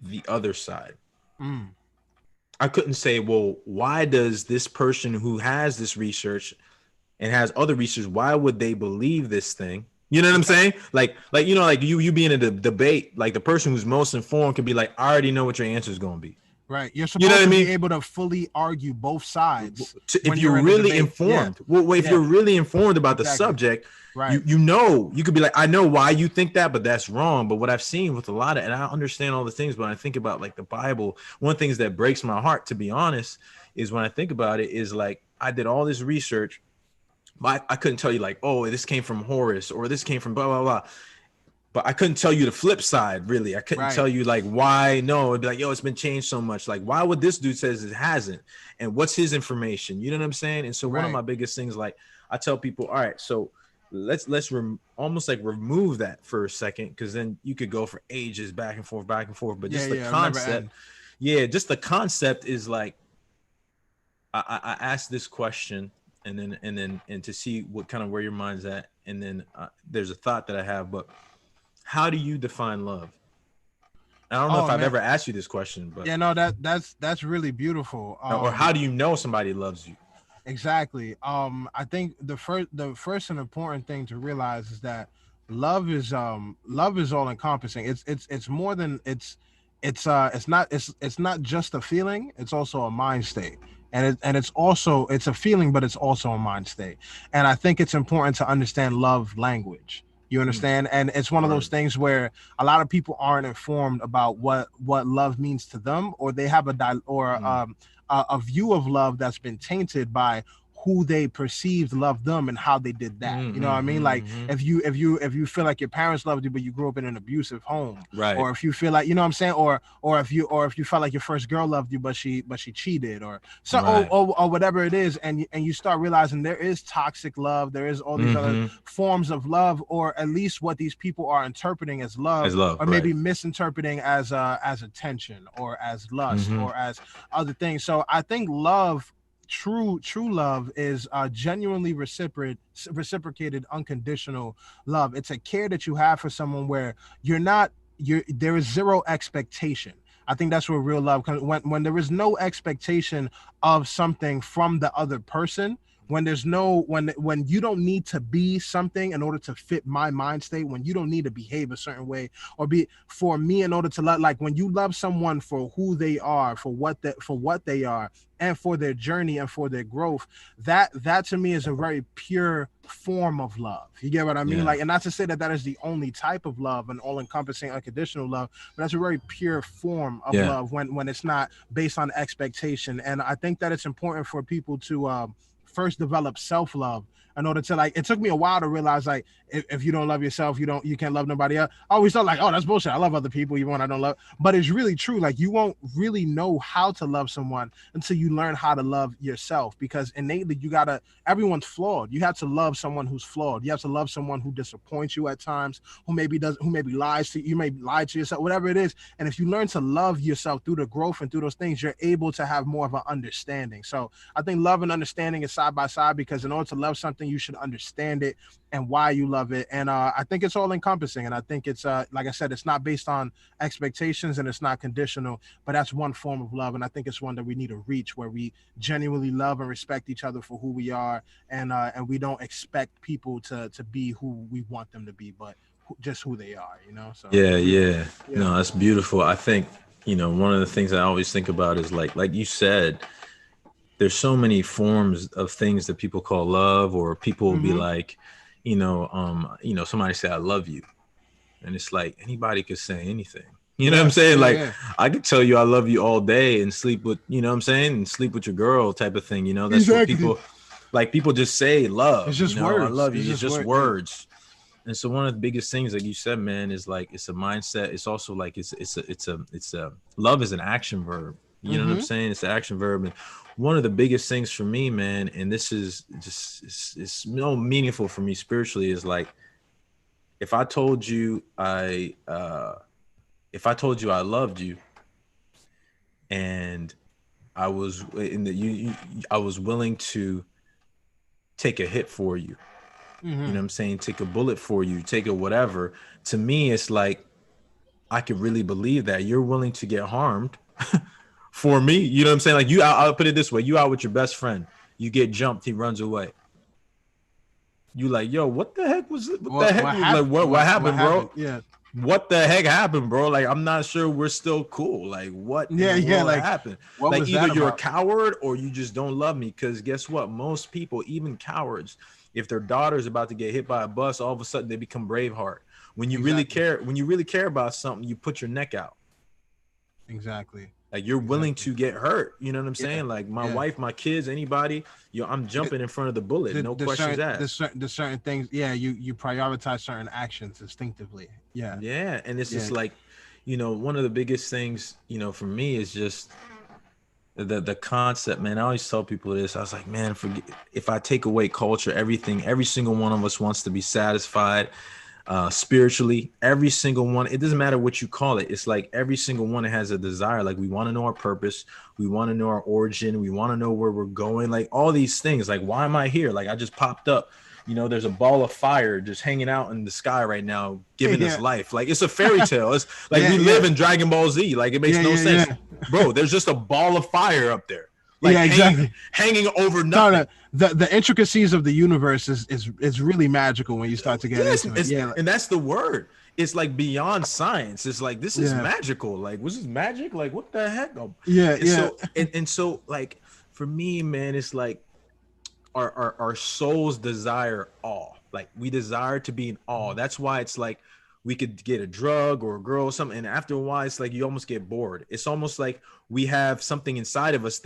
the other side. Mm. I couldn't say, well, why does this person who has this research and has other research, why would they believe this thing? You know what I'm saying? Like, you know, like you being in a debate, like the person who's most informed could be like, I already know what your answer is going to be. Right. You're supposed You know what to I mean? be able to fully argue both sides. If when you're in a really debate. informed, well, if Yeah. you're really informed about the Exactly. subject, Right. you know, you could be like, I know why you think that, but that's wrong. But what I've seen with a lot of, and I understand all the things, but I think about like the Bible, one of the things that breaks my heart, to be honest, is when I think about it, is like, I did all this research, but I couldn't tell you like, oh, this came from Horus or this came from blah, blah, blah. But I couldn't tell you the flip side, really. I couldn't Right. tell you like why. No, it'd be like, yo, it's been changed so much. Like, why would this dude says it hasn't? And what's his information? You know what I'm saying? And so one of Right. my biggest things, like I tell people, all right, so let's almost like remove that for a second, because then you could go for ages back and forth. But just the it'll never concept, end. just the concept is like, I asked this question, and to see what kind of where your mind's at, and then there's a thought that I have, but how do you define love? I don't know if I've ever asked you this question, but Yeah, no, that's really beautiful. or how do you know somebody loves you? Exactly. I think the first and important thing to realize is that love is all encompassing. It's more than it's not just a feeling. It's also a mind state. And it's a feeling, but it's also a mind state. And I think it's important to understand love language. You understand? And it's one of those things where a lot of people aren't informed about what love means to them, or they have a view of love that's been tainted by who they perceived loved them and how they did that. You know what I mean? Like Mhm. if you feel like your parents loved you, but you grew up in an abusive home, Right. or if you feel like, you know what I'm saying, or if you felt like your first girl loved you, but she cheated, or so, Right. or whatever it is, and you start realizing there is toxic love, there is all these other forms of love, or at least what these people are interpreting as love, As love, or maybe right. misinterpreting as attention, or as lust, Mhm. or as other things. So I think love, true love, is genuinely reciprocated, unconditional love. It's a care that you have for someone where there is zero expectation. I think that's where real love comes, when there is no expectation of something from the other person, when there's no when you don't need to be something in order to fit my mind state, when you don't need to behave a certain way or be for me in order to love. Like when you love someone for who they are, for what they are, and for their journey and for their growth, that to me is a very pure form of love. You get what I mean? Yeah. Like, and not to say that is the only type of love, and all-encompassing unconditional love, but that's a very pure form of Yeah. love when it's not based on expectation. And I think that it's important for people to first develop self-love in order to, like, it took me a while to realize, like, if you don't love yourself, you can't love nobody else. I always thought, like, oh, that's bullshit, I love other people even when I don't love. But it's really true. Like, you won't really know how to love someone until you learn how to love yourself, because innately everyone's flawed. You have to love someone who's flawed. You have to love someone who disappoints you at times, who maybe lies to you, may lie to yourself, whatever it is. And if you learn to love yourself through the growth and through those things, you're able to have more of an understanding. So I think love and understanding is side by side, because in order to love something, you should understand it and why you love it. And I think it's all encompassing. And I think it's like I said, it's not based on expectations and it's not conditional, but that's one form of love. And I think it's one that we need to reach, where we genuinely love and respect each other for who we are, and we don't expect people to be who we want them to be, but just who they are, you know? So Yeah. No, that's beautiful. I think, one of the things I always think about is like you said, there's so many forms of things that people call love, or people will be like, somebody say, I love you. And it's like, anybody could say anything. You know what I'm saying? I could tell you I love you all day and sleep with, and sleep with your girl type of thing. That's Exactly. what people just say love. It's just I words. love you. It's just words. Yeah. And so one of the biggest things, like you said, man, is like, it's a mindset. It's also like, it's a love is an action verb. You know what I'm saying? It's an action verb. And one of the biggest things for me, man, and this is just, it's no meaningful for me spiritually, is like, if I told you I loved you, and I was I was willing to take a hit for you, you know what I'm saying? Take a bullet for you, take a whatever. To me, it's like, I could really believe that you're willing to get harmed for me. You know what I'm saying? Like, I'll put it this way. You out with your best friend, you get jumped, he runs away. You like, yo, what the heck was it? What happened, bro? Yeah. What the heck happened, bro? Like, I'm not sure we're still cool. Like, what like, happened? What like, was either that you're about? a coward or you just don't love me. Because guess what? Most people, even cowards, if their daughter's about to get hit by a bus, all of a sudden they become Braveheart. When you really care about something, you put your neck out. Exactly. Like, you're willing to get hurt. You know what I'm saying? Like, my wife, my kids, anybody, I'm jumping in front of the bullet. No questions asked. The certain things. Yeah. You prioritize certain actions instinctively. Yeah. Yeah. And it's just like, one of the biggest things, for me is just the concept, man. I always tell people this. I was like, man, if I take away culture, every single one of us wants to be satisfied spiritually. Every single one, it doesn't matter what you call it. It's like every single one has a desire. Like, we want to know our purpose. We want to know our origin. We want to know where we're going. Like, all these things. Like, why am I here? Like, I just popped up. There's a ball of fire just hanging out in the sky right now, giving us life. Like, it's a fairy tale. It's like we live in Dragon Ball Z. Like, it makes no sense. Bro, there's just a ball of fire up there. Like, exactly. Hanging over nothing. No, the intricacies of the universe is really magical when you start to get into it. And that's the word. It's like beyond science. It's like, this is magical. Like, was this magic? Like, what the heck? So like, for me, man, it's like our souls desire awe. Like, we desire to be in awe. That's why it's like, we could get a drug or a girl or something, and after a while, it's like you almost get bored. It's almost like we have something inside of us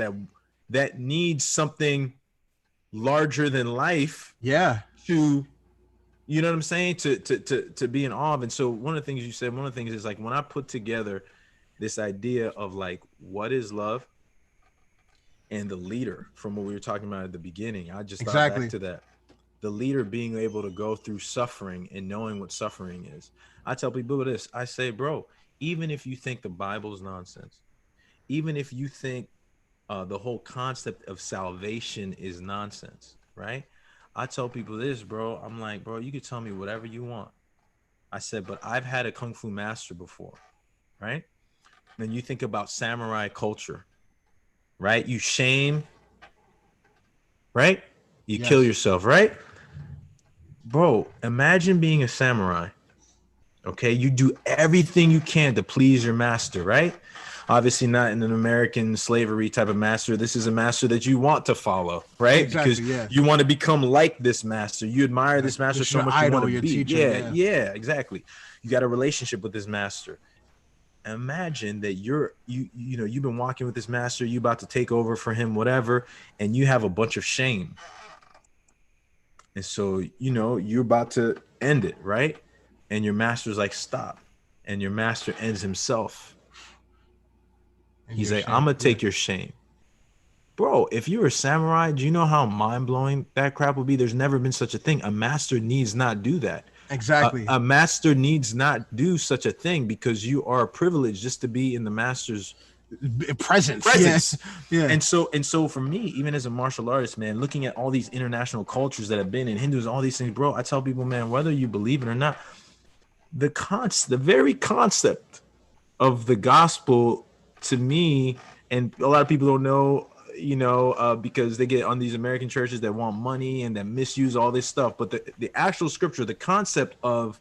that needs something larger than life Yeah. to, you know what I'm saying, to be in awe of. And so one of the things you said, one of the things is like when I put together this idea of like what is love and the leader from what we were talking about at the beginning, I just thought Exactly. back to that. The leader being able to go through suffering and knowing what suffering is. I tell people this. I say, bro, even if you think the Bible is nonsense, even if you think the whole concept of salvation is nonsense, right? I tell people this, bro. I'm like, bro, you can tell me whatever you want. I said, but I've had a kung fu master before, right? Then you think about samurai culture, right? You shame, right? You kill yourself, right? Bro, imagine being a samurai. Okay, you do everything you can to please your master, right? Obviously not in an American slavery type of master. This is a master that you want to follow, right? Exactly, because you want to become like this master. You admire this master so much. Idol, you want to be. teacher, yeah, exactly. You got a relationship with this master. Imagine that you know you've been walking with this master, you about to take over for him, whatever, and you have a bunch of shame. And so, you know, you're about to end it, right? And your master's like, stop. And your master ends himself. He's like, I'm going to take your shame. Bro, if you're a samurai, do you know how mind-blowing that crap would be? There's never been such a thing. A master needs not do that. Exactly. A master needs not do such a thing because you are privileged just to be in the master's presence. Yeah. And so for me, even as a martial artist, man, looking at all these international cultures that have been in Hindus, all these things, bro, I tell people, man, whether you believe it or not, the very concept of the gospel to me, and a lot of people don't know, you know, because they get on these American churches that want money and that misuse all this stuff. But the actual scripture, the concept of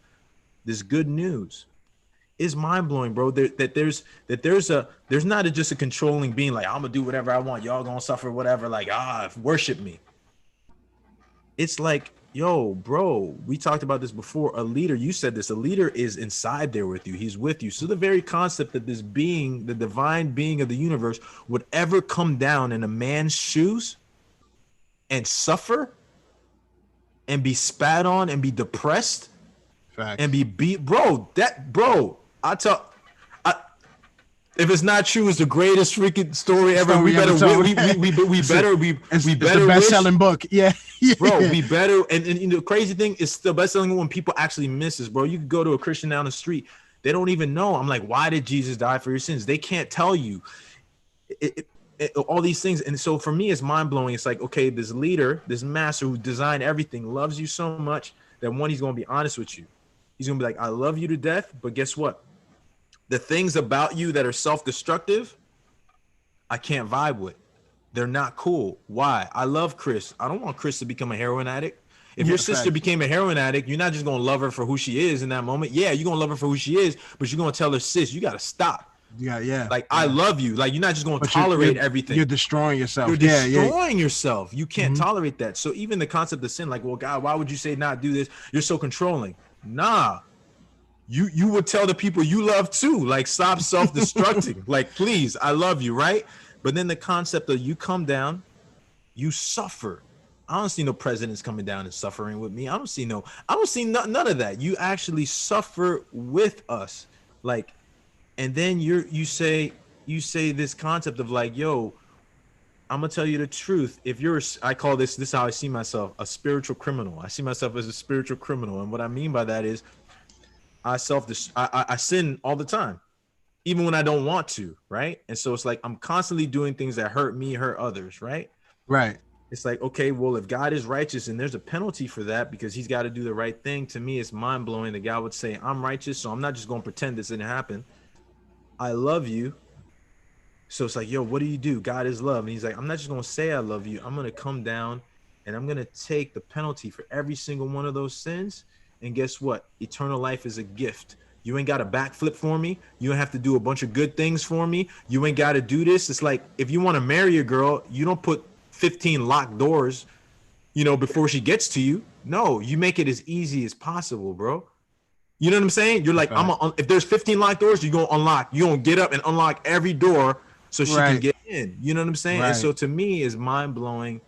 this good news is mind-blowing, bro. There's not just a controlling being like, I'm gonna do whatever I want, y'all gonna suffer whatever, like worship me. It's like, yo, bro, we talked about this before. A leader, you said this, a leader is inside there with you, he's with you. So the very concept that this being, the divine being of the universe, would ever come down in a man's shoes and suffer and be spat on and be depressed and be beat, bro, if it's not true, it's the greatest freaking story ever. We better the best-selling book. Yeah. Bro, we better. And you know, the crazy thing is the best-selling when people actually miss this, bro. You could go to a Christian down the street, they don't even know. I'm like, why did Jesus die for your sins? They can't tell you all these things. And so for me, it's mind-blowing. It's like, okay, this leader, this master who designed everything, loves you so much that one, he's gonna be honest with you. He's gonna be like, I love you to death, but guess what? The things about you that are self-destructive, I can't vibe with. They're not cool. Why? I love Chris. I don't want Chris to become a heroin addict. If your sister became a heroin addict, you're not just going to love her for who she is in that moment. Yeah, you're going to love her for who she is, but you're going to tell her, sis, you got to stop. Yeah. Like, I love you. Like, you're not just going to tolerate everything. You're destroying yourself. You're destroying yourself. You can't tolerate that. So even the concept of sin, like, well, God, why would you say not do this? You're so controlling. Nah. You would tell the people you love too, like, stop self-destructing. Like, please, I love you, right? But then the concept of you come down, you suffer. I don't see no presidents coming down and suffering with me. I don't see none of that. You actually suffer with us. Like, and then you say this concept of like, yo, I'm gonna tell you the truth. If I call this is how I see myself, a spiritual criminal. I see myself as a spiritual criminal. And what I mean by that is I sin all the time, even when I don't want to, right? And so it's like I'm constantly doing things that hurt me, hurt others, right? Right. It's like, okay, well, if God is righteous and there's a penalty for that because he's got to do the right thing, to me, it's mind-blowing that God would say, I'm righteous, so I'm not just going to pretend this didn't happen. I love you. So it's like, yo, what do? God is love. And he's like, I'm not just going to say I love you. I'm going to come down and I'm going to take the penalty for every single one of those sins. And guess what? Eternal life is a gift. You ain't got to backflip for me. You don't have to do a bunch of good things for me. You ain't got to do this. It's like, if you want to marry a girl, you don't put 15 locked doors, before she gets to you. No, you make it as easy as possible, bro. You know what I'm saying? You're like, if there's 15 locked doors, you're going to unlock. You're going to get up and unlock every door so she can get in. You know what I'm saying? Right. And so to me, it's mind blowing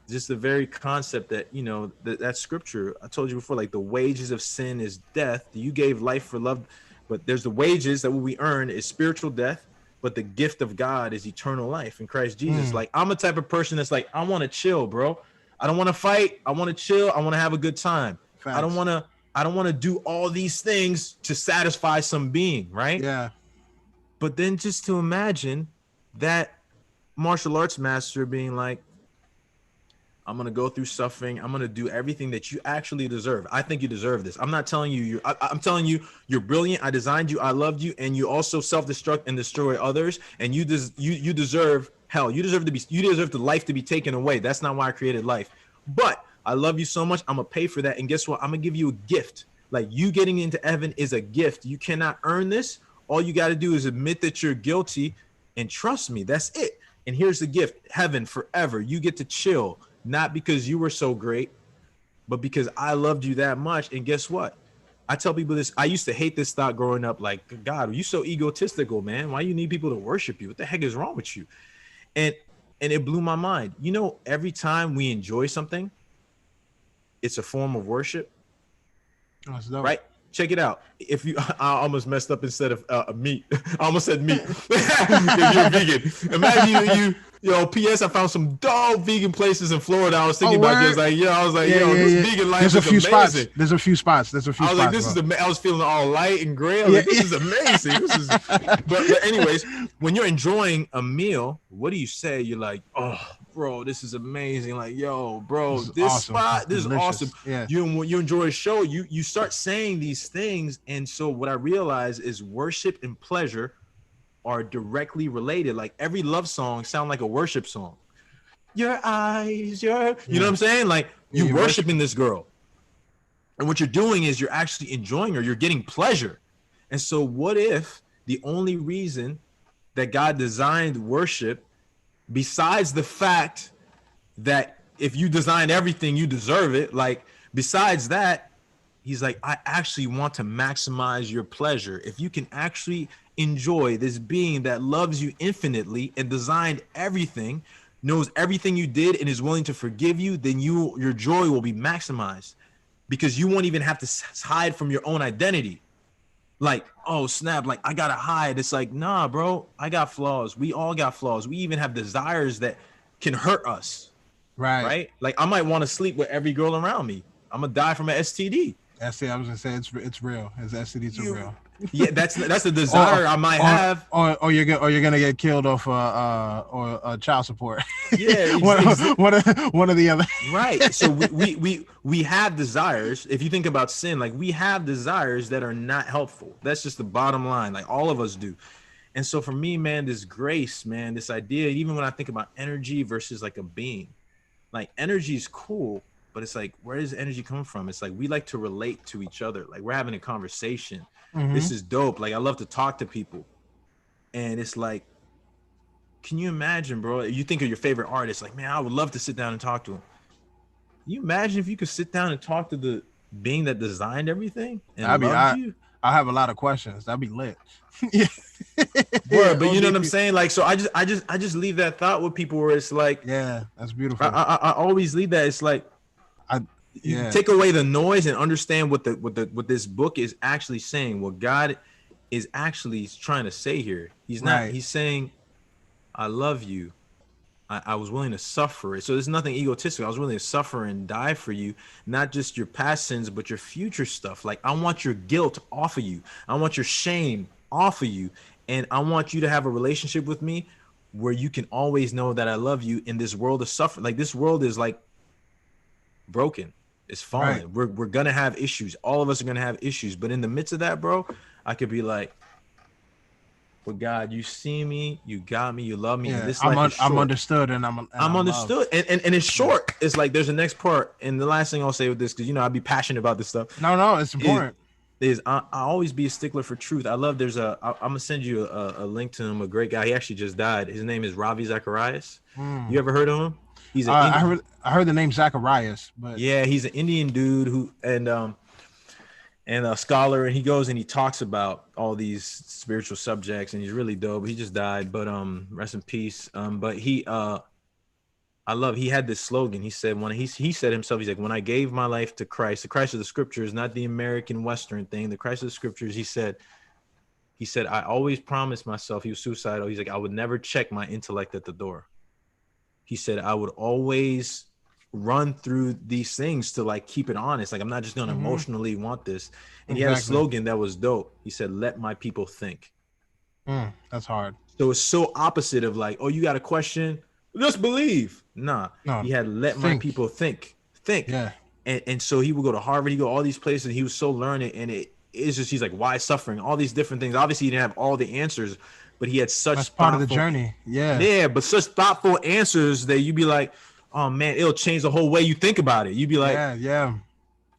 just the very concept that, you know, that scripture I told you before, like the wages of sin is death. You gave life for love, but there's the wages that what we earn is spiritual death, but the gift of God is eternal life in Christ Jesus. Like I'm a type of person that's like, I want to chill, bro. I don't want to fight. I want to chill. I want to have a good time. Facts. I don't want to do all these things to satisfy some being, right? Yeah. But then just to imagine that martial arts master being like, I'm going to go through suffering. I'm going to do everything that you actually deserve. I think you deserve this. I'm not telling you, I'm telling you, you're brilliant. I designed you. I loved you. And you also self-destruct and destroy others. And you deserve hell. You deserve the life to be taken away. That's not why I created life. But I love you so much. I'm going to pay for that. And guess what? I'm going to give you a gift. Like you getting into heaven is a gift. You cannot earn this. All you got to do is admit that you're guilty and trust me. That's it. And here's the gift. Heaven forever. You get to chill. Not because you were so great, but because I loved you that much. And guess what? I tell people this. I used to hate this thought growing up. Like, God, are you so egotistical, man? Why you need people to worship you? What the heck is wrong with you? And it blew my mind. You know, every time we enjoy something, it's a form of worship, right? Check it out. If you, I almost messed up instead of meat. I almost said meat. If you're vegan, imagine yo, P.S. I found some dope vegan places in Florida. I was thinking about this. Like, this vegan life is amazing. Spots. There's a few spots. I was like, this is I was feeling all light and gray. I was like, this is amazing. But anyways, when you're enjoying a meal, what do you say? You're like, oh, bro, this is amazing. Like, yo, bro, this awesome. Spot, this delicious. Is awesome. Yeah. When you enjoy a show, you start saying these things. And so what I realize is worship and pleasure are directly related. Like every love song sound like a worship song. Your eyes, you know what I'm saying? Like you're worshiping this girl. And what you're doing is you're actually enjoying her. You're getting pleasure. And so what if the only reason that God designed worship, besides the fact that if you design everything, you deserve it. Like besides that, he's like, I actually want to maximize your pleasure. If you can actually enjoy this being that loves you infinitely and designed everything, knows everything you did and is willing to forgive you, then your joy will be maximized because you won't even have to hide from your own identity. Like, oh snap, like I gotta hide. It's like, nah, bro, I got flaws. We all got flaws. We even have desires that can hurt us. Right? Like I might want to sleep with every girl around me. I'm gonna die from an STD. That's it. I was gonna say it's real. His STDs are real. Yeah, that's the desire I might have. Or you're gonna get killed off or child support. Yeah, one or the other. Right. So we have desires. If you think about sin, like we have desires that are not helpful. That's just the bottom line. Like all of us do. And so for me, man, this grace, man, this idea, even when I think about energy versus like a being, like energy is cool. But it's like, where does energy come from? It's like, we like to relate to each other. Like we're having a conversation. Mm-hmm. This is dope. Like I love to talk to people. And it's like, can you imagine, bro? You think of your favorite artist. Like, man, I would love to sit down and talk to him. Can you imagine if you could sit down and talk to the being that designed everything and loved you? I have a lot of questions. That'd be lit. Yeah. Word, but you know what I'm saying? Like, so I just leave that thought with people where it's like, yeah, that's beautiful. I always leave that. It's like, you take away the noise and understand what this book is actually saying, what God is actually trying to say here. He's not, he's saying, I love you. I was willing to suffer it. So there's nothing egotistical. I was willing to suffer and die for you, not just your past sins, but your future stuff. Like I want your guilt off of you. I want your shame off of you. And I want you to have a relationship with me where you can always know that I love you in this world of suffering. Like this world is like broken. It's fallen. Right. We're gonna have issues. All of us are gonna have issues. But in the midst of that, bro, I could be like, well, God, you see me, you got me, you love me. Yeah, and this I'm understood, and I'm understood, and it's short. It's like there's a next part, and the last thing I'll say with this, because I'd be passionate about this stuff. No, it's important. I always be a stickler for truth. I love. I'm gonna send you a link to him. A great guy. He actually just died. His name is Ravi Zacharias. You ever heard of him? He's I heard the name Zacharias, but yeah, he's an Indian dude who and a scholar, and he goes and he talks about all these spiritual subjects, and he's really dope. He just died, but rest in peace. But he I love. He had this slogan. He said when he said himself, he's like, when I gave my life to Christ, the Christ of the Scriptures, not the American Western thing, the Christ of the Scriptures. He said, I always promised myself. He was suicidal. He's like, I would never check my intellect at the door. He said, I would always run through these things to like keep it honest. Like, I'm not just gonna emotionally want this. And he had a slogan that was dope. He said, let my people think. That's hard. So it's so opposite of like, oh, you got a question? Just believe. Nah. No, he had let my people think. Yeah. And so he would go to Harvard, he go all these places, and he was so learned, and it's just, he's like, why suffering? All these different things. Obviously, he didn't have all the answers, but he had such That's part of the journey. Yeah. Yeah, but such thoughtful answers that you'd be like, oh man, it'll change the whole way you think about it. You'd be like, yeah.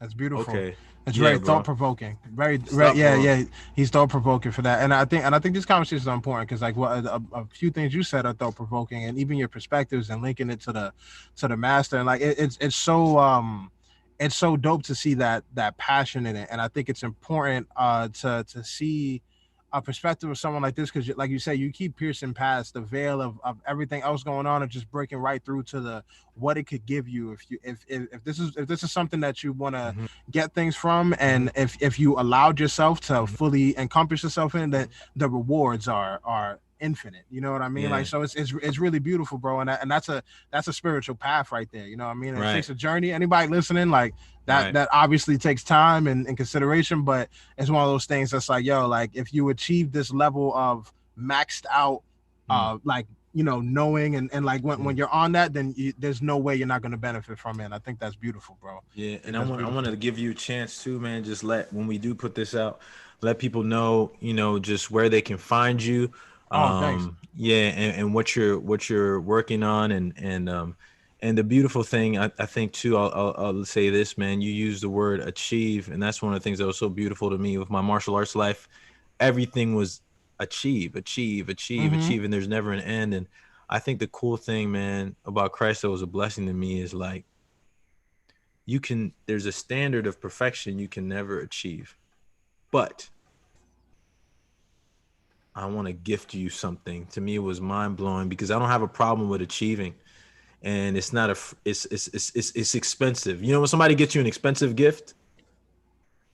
That's beautiful. Okay. It's very thought-provoking. Yeah. He's thought-provoking for that, and I think these conversations are important because like what a few things you said are thought-provoking, and even your perspectives and linking it to the master, and like it's so dope to see that passion in it, and I think it's important to see a perspective of someone like this because, like you say, you keep piercing past the veil of everything else going on and just breaking right through to the what it could give you if this is something that you want to get things from, and if you allowed yourself to fully encompass yourself in, that the rewards are infinite. You know what I mean? Like, so it's really beautiful, bro, and that's a spiritual path right there. You know what I mean? It takes a journey. Anybody listening, like that obviously takes time and consideration, but it's one of those things that's like, yo, like if you achieve this level of maxed out like, you know, knowing and like when you're on that, then there's no way you're not going to benefit from it. And I think that's beautiful, bro. Yeah, and I want to give you a chance too, man. Just when we do put this out, let people know, you know, just where they can find you. Thanks. Yeah, and what you're working on, and the beautiful thing, I think too, I'll say this, man. You use the word achieve, and that's one of the things that was so beautiful to me with my martial arts life. Everything was achieve, and there's never an end. And I think the cool thing, man, about Christ that was a blessing to me is like there's a standard of perfection you can never achieve, but I want to gift you something. To me, it was mind blowing because I don't have a problem with achieving, and it's not it's expensive. You know, when somebody gets you an expensive gift,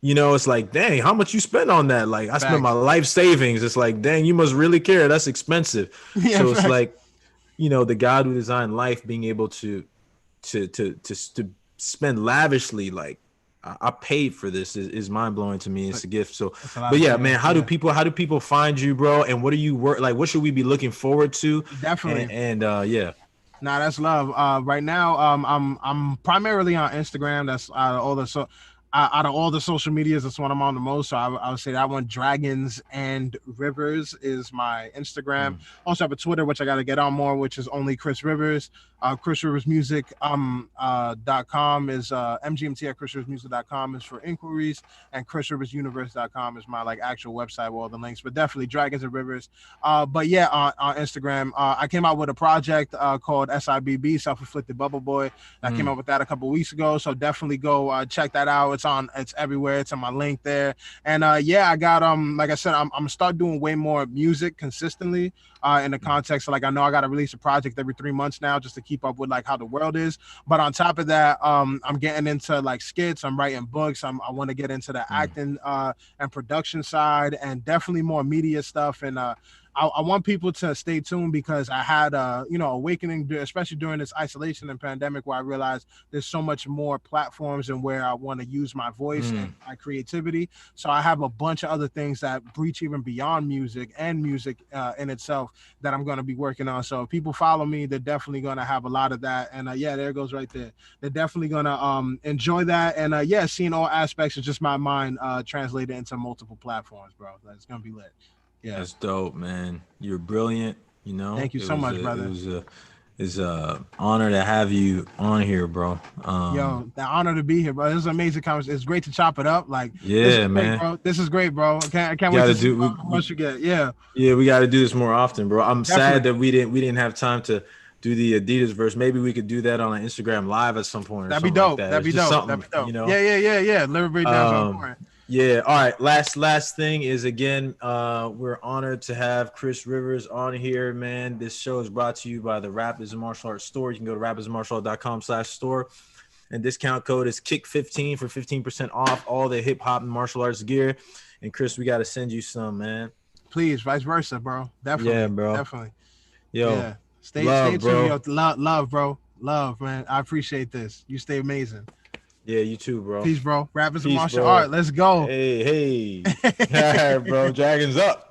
you know, it's like, dang, how much you spend on that? Like, I spent my life savings. It's like, dang, you must really care. That's expensive. So it's like, you know, the God who designed life being able to spend lavishly, like, I paid for this is mind blowing to me. It's a gift. So, but yeah, man, how do people find you, bro? And what do you work like? What should we be looking forward to? Definitely. And yeah. Nah, that's love. Right now, I'm primarily on Instagram. That's out of all the social medias, that's one I'm on the most. So I would say that one, Dragons and Rivers, is my Instagram. Also have a Twitter, which I got to get on more, which is only Chris Rivers. Chris Rivers Music .com is MGMT at chrisriversmusic.com is for inquiries, and chrisriversuniverse.com is my like actual website with all the links. But definitely Dragons and Rivers. But yeah, on Instagram, I came out with a project called SIBB, Self-Inflicted Bubble Boy. I came up with that a couple weeks ago, so definitely go check that out. It's everywhere. It's on my link there. And yeah, I got like I said, I'm gonna start doing way more music consistently in the context of like, I know I got to release a project every 3 months now just to keep up with like how the world is. But on top of that, I'm getting into like skits. I'm writing books. I want to get into the acting and production side, and definitely more media stuff. And I want people to stay tuned because I had awakening, especially during this isolation and pandemic, where I realized there's so much more platforms and where I want to use my voice and my creativity. So I have a bunch of other things that breach even beyond music and music in itself that I'm going to be working on. So if people follow me, they're definitely going to have a lot of that. And yeah, there it goes right there. They're definitely going to enjoy that. And yeah, seeing all aspects of just my mind translated into multiple platforms, bro. It's going to be lit. Yeah, that's dope, man. You're brilliant. You know, thank you so much, brother. It's a honor to have you on here, bro. Yo, the honor to be here, bro. This is an amazing conversation. It's great to chop it up. Like, yeah, man. Bro. This is great, bro. I can't wait to see what you get. Yeah, we got to do this more often, bro. I'm sad that we didn't have time to do the Adidas verse. Maybe we could do that on an Instagram live at some point. That'd be dope. Like that. That'd be dope. You know? Yeah. Lyric breakdowns are important. Yeah. All right. Last thing is, again, we're honored to have Chris Rivers on here, man. This show is brought to you by the Rapids and Martial Arts Store. You can go to rapidsmartialart.com/store, and discount code is KICK15 for 15% off all the hip hop and martial arts gear. And Chris, we got to send you some, man. Please, vice versa, bro. Definitely. Yeah, bro. Definitely. Yo, Yeah. Stay love, bro. tuned. Yo, love, bro. Love, man. I appreciate this. You stay amazing. Yeah, you too, bro. Peace, bro. Rapids and Peace, martial bro. art. Let's go. Hey. All right, bro. Dragons up.